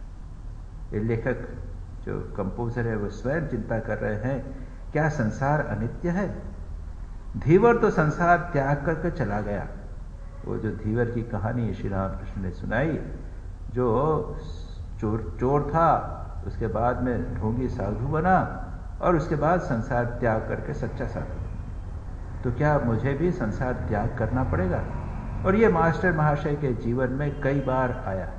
ये लेखक जो कंपोजर है, वो स्वयं चिंता कर रहे हैं, क्या संसार अनित्य है? धीवर तो संसार त्याग करके चला गया। वो जो धीवर की कहानी श्री रामकृष्ण ने सुनाई, जो चोर था, उसके बाद में ढोंगी साधु बना और उसके बाद संसार त्याग करके सच्चा साधु। तो क्या मुझे भी संसार त्याग करना पड़ेगा? और ये मास्टर महाशय के जीवन में कई बार आया,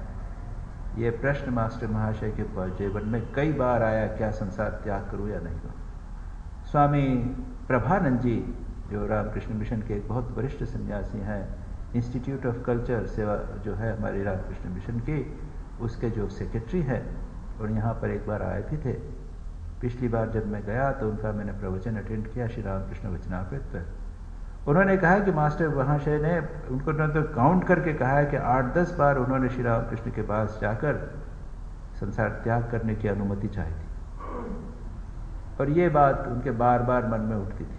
ये प्रश्न मास्टर महाशय के जीवन में कई बार आया, क्या संसार त्याग करूं या नहीं करूं। स्वामी प्रभानंद जी, जो रामकृष्ण मिशन के एक बहुत वरिष्ठ सन्यासी हैं, इंस्टीट्यूट ऑफ कल्चर सेवा जो है हमारी रामकृष्ण मिशन की, उसके जो सेक्रेटरी हैं, और यहाँ पर एक बार आए भी थे। पिछली बार जब मैं गया तो उनका मैंने प्रवचन अटेंड किया श्री रामकृष्ण वचनामृत पर। उन्होंने कहा कि मास्टर महाशय ने उनको न तो काउंट करके कहा है कि 8-10 बार उन्होंने श्री रामकृष्ण के पास जाकर संसार त्याग करने की अनुमति चाही थी, और ये बात उनके बार बार मन में उठती थी,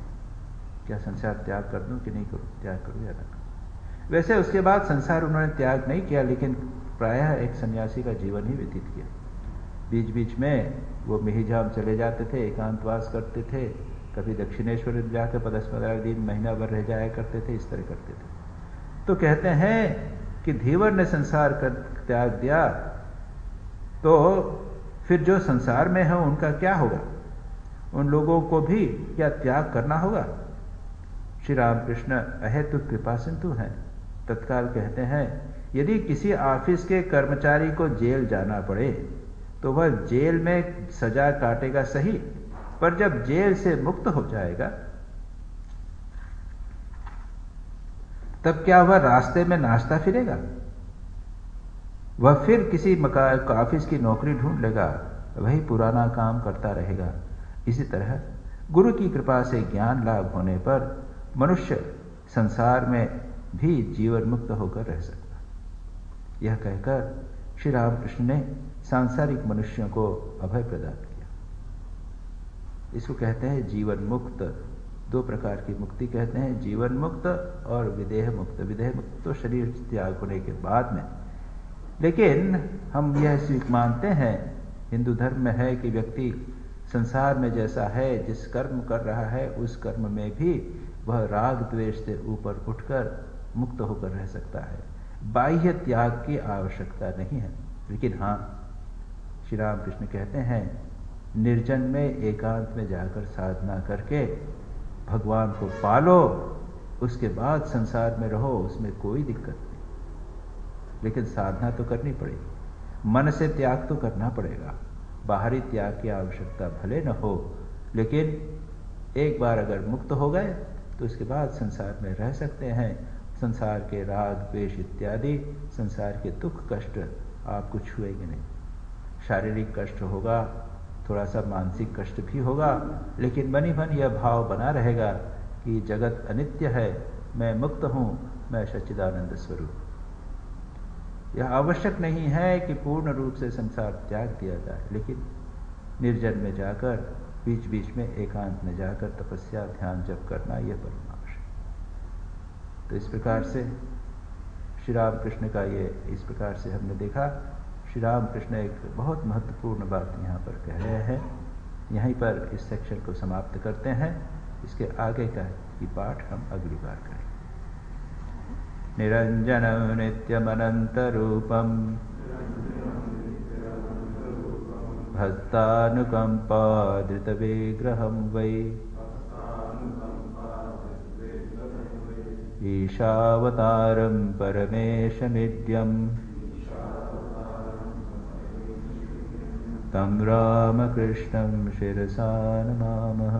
क्या संसार त्याग कर दूं कि नहीं करूं, त्याग करूं या ना करूं। वैसे उसके बाद संसार उन्होंने त्याग नहीं किया, लेकिन प्रायः एक सन्यासी का जीवन ही व्यतीत किया। बीच बीच में वो मेहिजाम चले जाते थे, एकांतवास करते थे, कभी दक्षिणेश्वर जाकर 10-15 दिन, महीना भर रह जाया करते थे, इस तरह करते थे। तो कहते हैं कि धीवर ने संसार का त्याग दिया, तो फिर जो संसार में है उनका क्या होगा? उन लोगों को भी क्या त्याग करना होगा? श्री रामकृष्ण अहेतुक कृपा सिंधु हैं। तत्काल कहते हैं, यदि किसी ऑफिस के कर्मचारी को जेल जाना पड़े तो वह जेल में सजा काटेगा सही, पर जब जेल से मुक्त हो जाएगा तब क्या वह रास्ते में नाचता फिरेगा? वह फिर किसी ऑफिस की नौकरी ढूंढ लेगा, वही पुराना काम करता रहेगा। इसी तरह गुरु की कृपा से ज्ञान लाभ होने पर मनुष्य संसार में भी जीवन मुक्त होकर रह सकता। यह कहकर श्री रामकृष्ण ने सांसारिक मनुष्यों को अभय प्रदान किया। इसको कहते हैं जीवन मुक्त। 2 प्रकार की मुक्ति कहते हैं, जीवन मुक्त और विदेह मुक्त। विदेह मुक्त तो शरीर त्याग होने के बाद में, लेकिन हम यह सीख मानते हैं, हिंदू धर्म में है कि व्यक्ति संसार में जैसा है, जिस कर्म कर रहा है उस कर्म में भी वह राग द्वेष से ऊपर उठकर मुक्त होकर रह सकता है। बाह्य त्याग की आवश्यकता नहीं है। लेकिन हाँ, श्री रामकृष्ण कहते हैं, निर्जन में एकांत में जाकर साधना करके भगवान को पालो, उसके बाद संसार में रहो, उसमें कोई दिक्कत नहीं। लेकिन साधना तो करनी पड़ेगी, मन से त्याग तो करना पड़ेगा। बाहरी त्याग की आवश्यकता भले न हो, लेकिन एक बार अगर मुक्त हो गए तो उसके बाद संसार में रह सकते हैं। संसार के राग द्वेष इत्यादि, संसार के दुख कष्ट आपको छुएंगे नहीं। शारीरिक कष्ट होगा, थोड़ा सा मानसिक कष्ट भी होगा, लेकिन मनी मन यह भाव बना रहेगा कि जगत अनित्य है, मैं मुक्त हूं, मैं सच्चिदानंद स्वरूप। यह आवश्यक नहीं है कि पूर्ण रूप से संसार त्याग दिया जाए, लेकिन निर्जन में जाकर, बीच बीच में एकांत में जाकर तपस्या ध्यान जप करना, यह परम आवश्यक। तो इस प्रकार से श्री रामकृष्ण का ये, इस प्रकार से हमने देखा, श्री रामकृष्ण एक बहुत महत्वपूर्ण बात यहाँ पर कह रहे हैं। यहीं पर इस सेक्शन को समाप्त करते हैं। इसके आगे का की पाठ हम अगली बार करेंगे। निरंजनं नित्यमनन्तरूपं भक्तानुकम्पाधृतविग्रहं वै ईशावतारं परमेशमिड्यम् तं रामकृष्णं शिरसा नमामः।